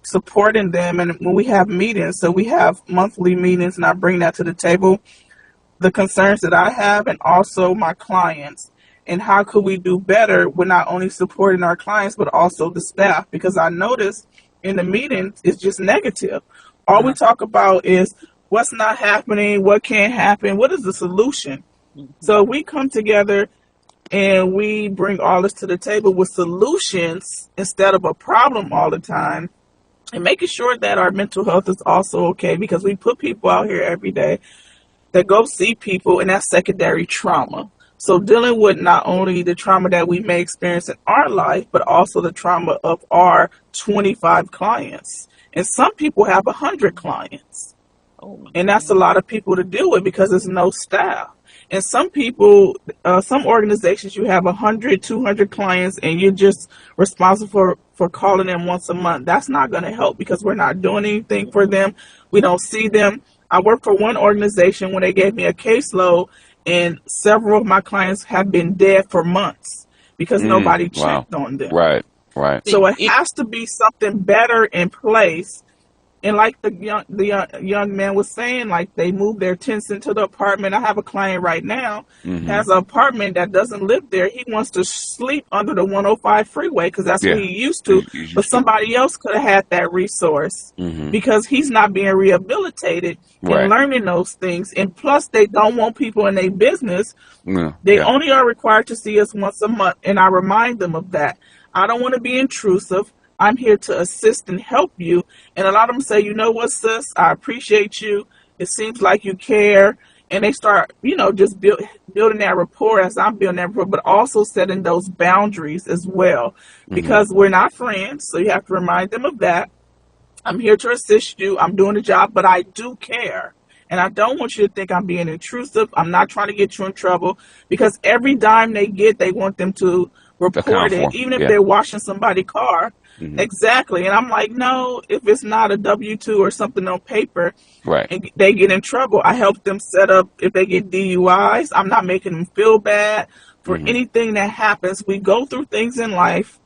supporting them. And when we have meetings, so we have monthly meetings, and I bring that to the table, the concerns that I have and also my clients. And how could we do better with not only supporting our clients, but also the staff? Because I notice in the meetings, it's just negative. All we talk about is what's not happening, what can't happen, what is the solution? So we come together and we bring all this to the table with solutions instead of a problem all the time, and making sure that our mental health is also okay, because we put people out here every day that go see people, and that's secondary trauma. So dealing with not only the trauma that we may experience in our life, but also the trauma of our 25 clients. And some people have 100 clients. And that's a lot of people to deal with because there's no staff. And some people, some organizations, you have 100, 200 clients, and you're just responsible for calling them once a month. That's not going to help because we're not doing anything for them. We don't see them. I work for one organization when they gave me a caseload, and several of my clients have been dead for months because nobody checked on them.
Right.
So it has to be something better in place. And like the young man was saying, like they moved their tents into the apartment. I have a client right now has an apartment that doesn't live there. He wants to sleep under the 105 freeway because that's what he used to. But somebody else could have had that resource because he's not being rehabilitated and learning those things. And plus, they don't want people in their business. They only are required to see us once a month. And I remind them of that. I don't want to be intrusive. I'm here to assist and help you. And a lot of them say, you know what, sis, I appreciate you. It seems like you care. And they start, just building that rapport as I'm building that rapport, but also setting those boundaries as well. Because we're not friends, so you have to remind them of that. I'm here to assist you. I'm doing the job, but I do care. And I don't want you to think I'm being intrusive. I'm not trying to get you in trouble because every dime they get, they want them to report it, even if they're washing somebody's car. Exactly. And I'm like, no, if it's not a W-2 or something on paper and they get in trouble, I help them set up if they get DUIs. I'm not making them feel bad for anything that happens. We go through things in life.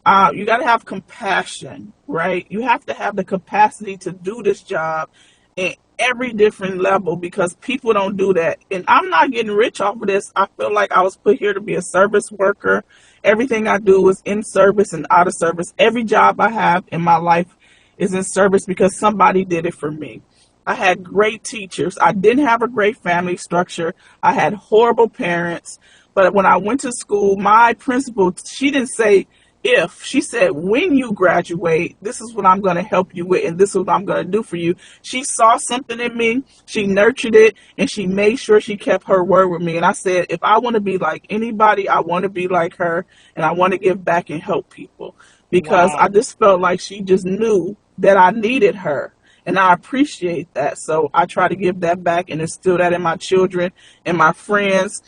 You got to have compassion, right? You have to have the capacity to do this job in every different level because people don't do that. And I'm not getting rich off of this. I feel like I was put here to be a service worker. Everything I do is in service and out of service. Every job I have in my life is in service because somebody did it for me. I had great teachers. I didn't have a great family structure. I had horrible parents. But when I went to school, my principal, she didn't say if, she said, when you graduate, this is what I'm going to help you with, and this is what I'm going to do for you. She saw something in me, she nurtured it, and she made sure she kept her word with me. And I said, if I want to be like anybody, I want to be like her, and I want to give back and help people. Because I just felt like she just knew that I needed her. And I appreciate that. So I try to give that back and instill that in my children and my friends.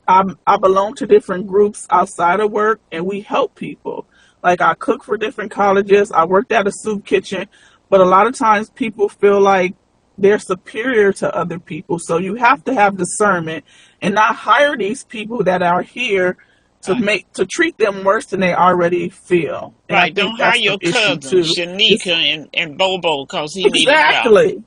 I belong to different groups outside of work, and we help people. Like, I cook for different colleges. I worked at a soup kitchen, but a lot of times people feel like they're superior to other people. So you have to have discernment and not hire these people that are here to treat them worse than they already feel. And I
Right.
think
Don't hire
that's the
your
issue
cousin,
too.
Shanika and Bobo, because he need a job.
Exactly.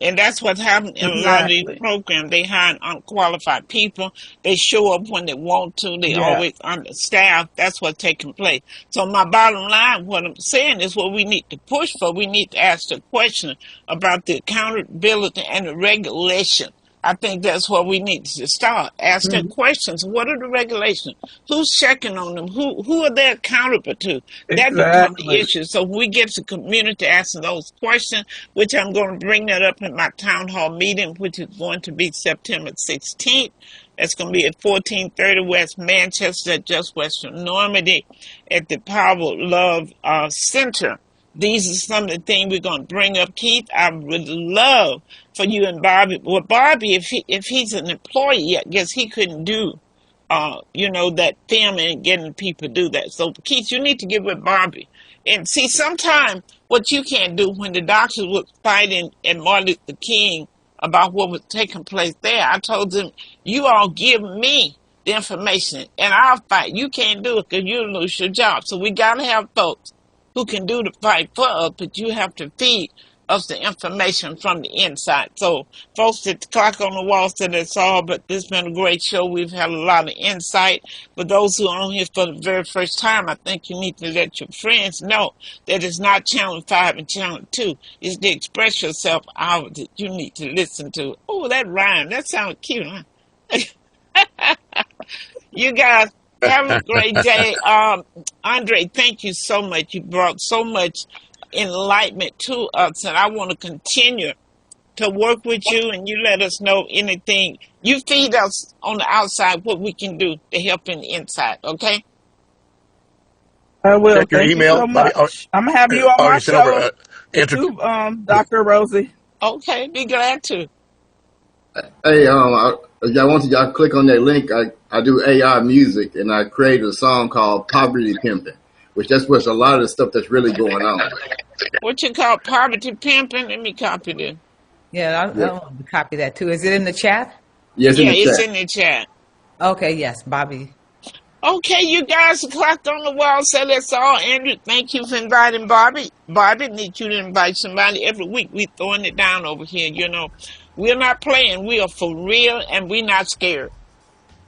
And that's what's happening in a lot of these
Exactly.
programs. They hire unqualified people. They show up when they want to. They
Yeah.
always understaffed. That's what's taking place. So my bottom line, what I'm saying is what we need to push for. We need to ask the question about the accountability and the regulation. I think that's where we need to start. Ask them questions. What are the regulations? Who's checking on them? Who are they accountable to? That becomes the
Exactly.
issue. So we get the community asking those questions, which I'm going to bring that up in my town hall meeting, which is going to be September 16th. That's going to be at 1430 West Manchester, at just west of Normandy, at the Power Love Center. These are some of the things we're going to bring up. Keith, I would love for you and Bobby. Well, Bobby, if he's an employee, I guess he couldn't do, that filming and getting people to do that. So, Keith, you need to get with Bobby. And see, sometimes what you can't do when the doctors were fighting at Martin Luther King about what was taking place there, I told them, you all give me the information and I'll fight. You can't do it because you'll lose your job. So we got to have folks who can do the fight for us, but you have to feed us the information from the inside. So, folks, at the clock on the wall said that's all, but this has been a great show. We've had a lot of insight. But those who are on here for the very first time, I think you need to let your friends know that it's not Channel 5 and Channel 2. It's the Express Yourself hour that you need to listen to. Oh, that rhyme. That sounded cute, huh? You guys, have a great day. Andre, thank you so much. You brought so much enlightenment to us, and I want to continue to work with you, and you let us know anything. You feed us on the outside what we can do to help in the inside, okay?
I will.
Check your
Thank
email,
you so
Bobby.
much. I'm gonna have you on my
You sent over
show
inter-
too, Dr. Rosie.
Okay, be glad to.
Hey, y'all click on that link. I do AI music, and I created a song called Poverty Pimping, which that's what's a lot of the stuff that's really going on.
What you call poverty pimping? Let me copy this.
Yeah, I want to copy that too. Is it in the chat?
Yes,
Yeah,
in the
it's
chat.
in the chat.
Okay, yes, Bobby.
Okay, you guys clocked on the wall, so that's all. Andrew, thank you for inviting Bobby. Bobby, need you to invite somebody. Every week we throwing it down over here, We're not playing. We are for real, and we not scared.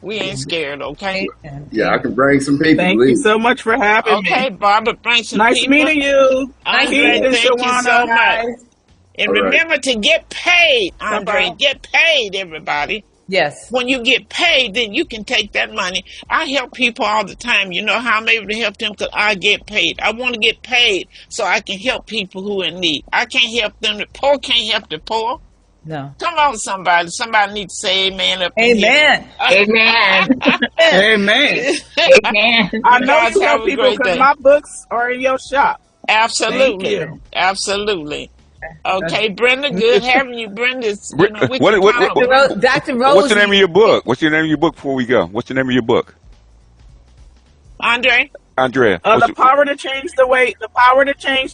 We ain't scared, okay?
Yeah, I can bring some people.
Thank you so much for having
Okay,
me.
Barbara, bring some
Nice
people.
meeting you.
Andre,
Keith and
thank you so
Shawana.
much. And
All right.
remember to get paid, Andre.
Bye-bye.
Get paid, everybody.
Yes.
When you get paid, then you can take that money. I help people all the time. You know how I'm able to help them? Because I get paid. I want to get paid so I can help people who are in need. I can't help them. The poor can't help the poor.
No.
Come on, somebody. Somebody needs to say amen up in here.
Amen.
Amen.
Amen.
Amen.
I know
guys
you
have
help
a
people
great
because
day.
my books are in your shop.
Absolutely.
Thank you.
Absolutely. Okay, Brenda, good having you. Brenda's, we can
What-
count on-
Dr. Rosie.
What's the name of your book? What's your name of your book before we go? What's the name of your book?
Andre?
Andrea.
The power to change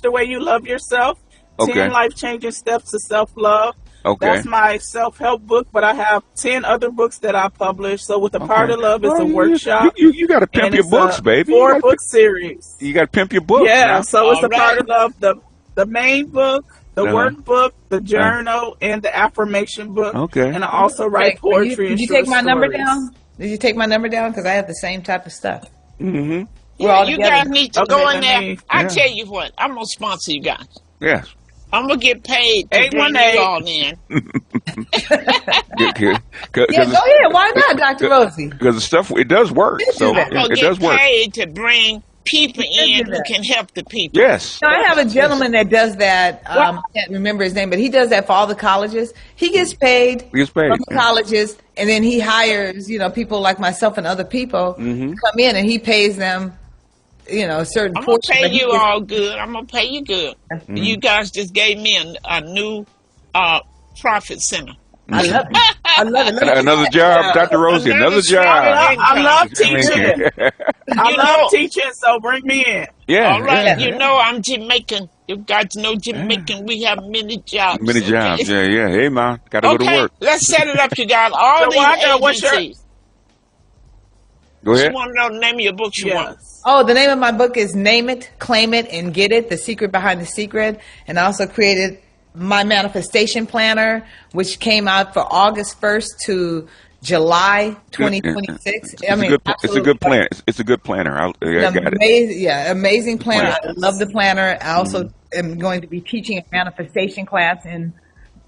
the way you love yourself.
Okay.
10 life-changing steps to self-love.
Okay.
That's my self-help book, but I have 10 other books that I published. So with the power to love, it's a workshop.
You got to pimp
and
your
it's
books,
a
baby.
4-book series.
You got to pimp your books.
Yeah,
now.
so it's
All
the power
right.
to love, the main book, the
Uh-huh.
workbook, the journal, and the affirmation book.
Okay.
And I also write poetry.
Did you
and
take my
short
number
stories.
down? Did you take my number down? Because I have the same type of stuff.
Mm-hmm.
We're all
You
together.
guys need to
Okay,
go in
let
there.
me-
I
Yeah.
tell you what, I'm going to sponsor you guys.
Yes.
I'm going to get paid to bring
818.
you all in.
Yeah, go ahead. Why not, Dr. Rosie?
Because the stuff, it does work.
Let's
So
do that.
I'm going
it
to
does
get
work.
paid to bring people in
do
who
that.
can help the people.
Yes.
So I have a gentleman that does that. I can't remember his name, but he does that for all the colleges. He gets paid
He gets paid.
from the colleges, and then he hires, people like myself and other people to come in, and he pays them. a certain
I'm gonna
portion.
pay
But he
you
just,
all good. I'm gonna pay you good. You guys just gave me a new profit center.
I love it. I love it. Let me
Another
get
job,
Yeah.
Dr. Rosie.
Another
Another
stream
I
of
job.
love, I
income.
love
I mean,
teaching. I
You
love
know,
teaching, so bring me in.
all
yeah,
right.
yeah,
that.
You
yeah.
know, I'm Jamaican. You guys know
Yeah.
Jamaican. We have many jobs.
Many
Okay.
jobs. Yeah, yeah. Hey, man, got to go to
Okay.
work.
Let's set it up, you guys. All
So
these
Wanda, what's your
agencies.
Go
She
ahead.
want to know the name of your book. She want.
yes?
Oh, the name of my book is Name It, Claim It, and Get It, The Secret Behind the Secret. And I also created my manifestation planner, which came out for August 1st to July
Good. Yeah.
2026.
It's a good. It's a
Absolutely.
good plan. It's a good planner. I got it.
Amazing planner.
Plan.
I love the planner. I also am going to be teaching a manifestation class in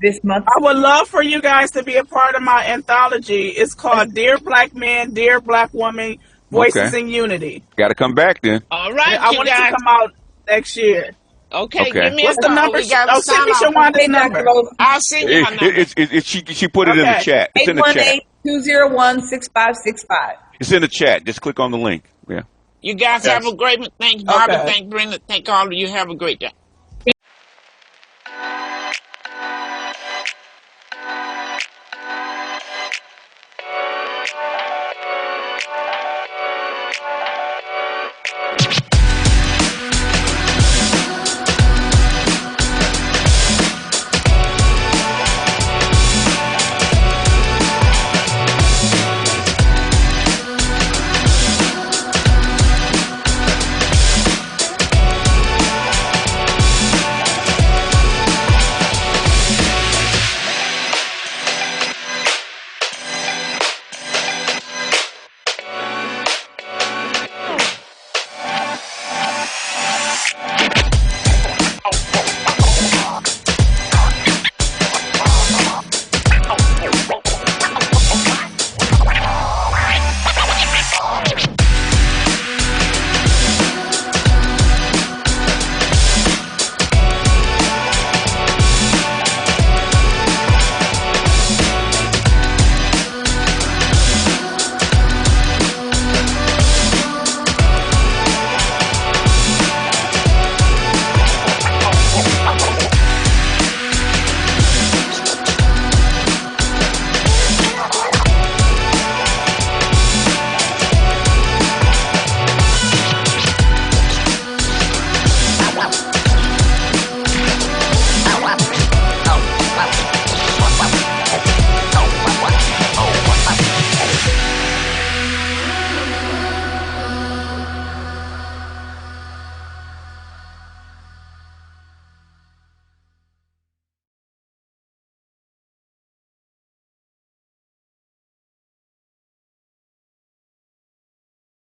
this month.
I would love for you guys to be a part of my anthology. It's called Dear Black Man, Dear Black Woman,
Okay.
Voices in Unity.
Got to come back then.
All right,
I
you
want it to
guys.
come out next year.
Okay,
Okay.
give me
What's
a
the
call.
number?
We got
Oh,
to
send
sign
me
off.
Shawanda's
Hey, Dr.
number.
Rose,
I'll send you her number.
She put it in the
Okay.
chat. It's in the chat.
818-201-6565.
It's in the chat. Just click on the link. Yeah.
You guys have a great one. Thank Bobby.
Okay.
Thank Brenda. Thank all of you. Have a great day.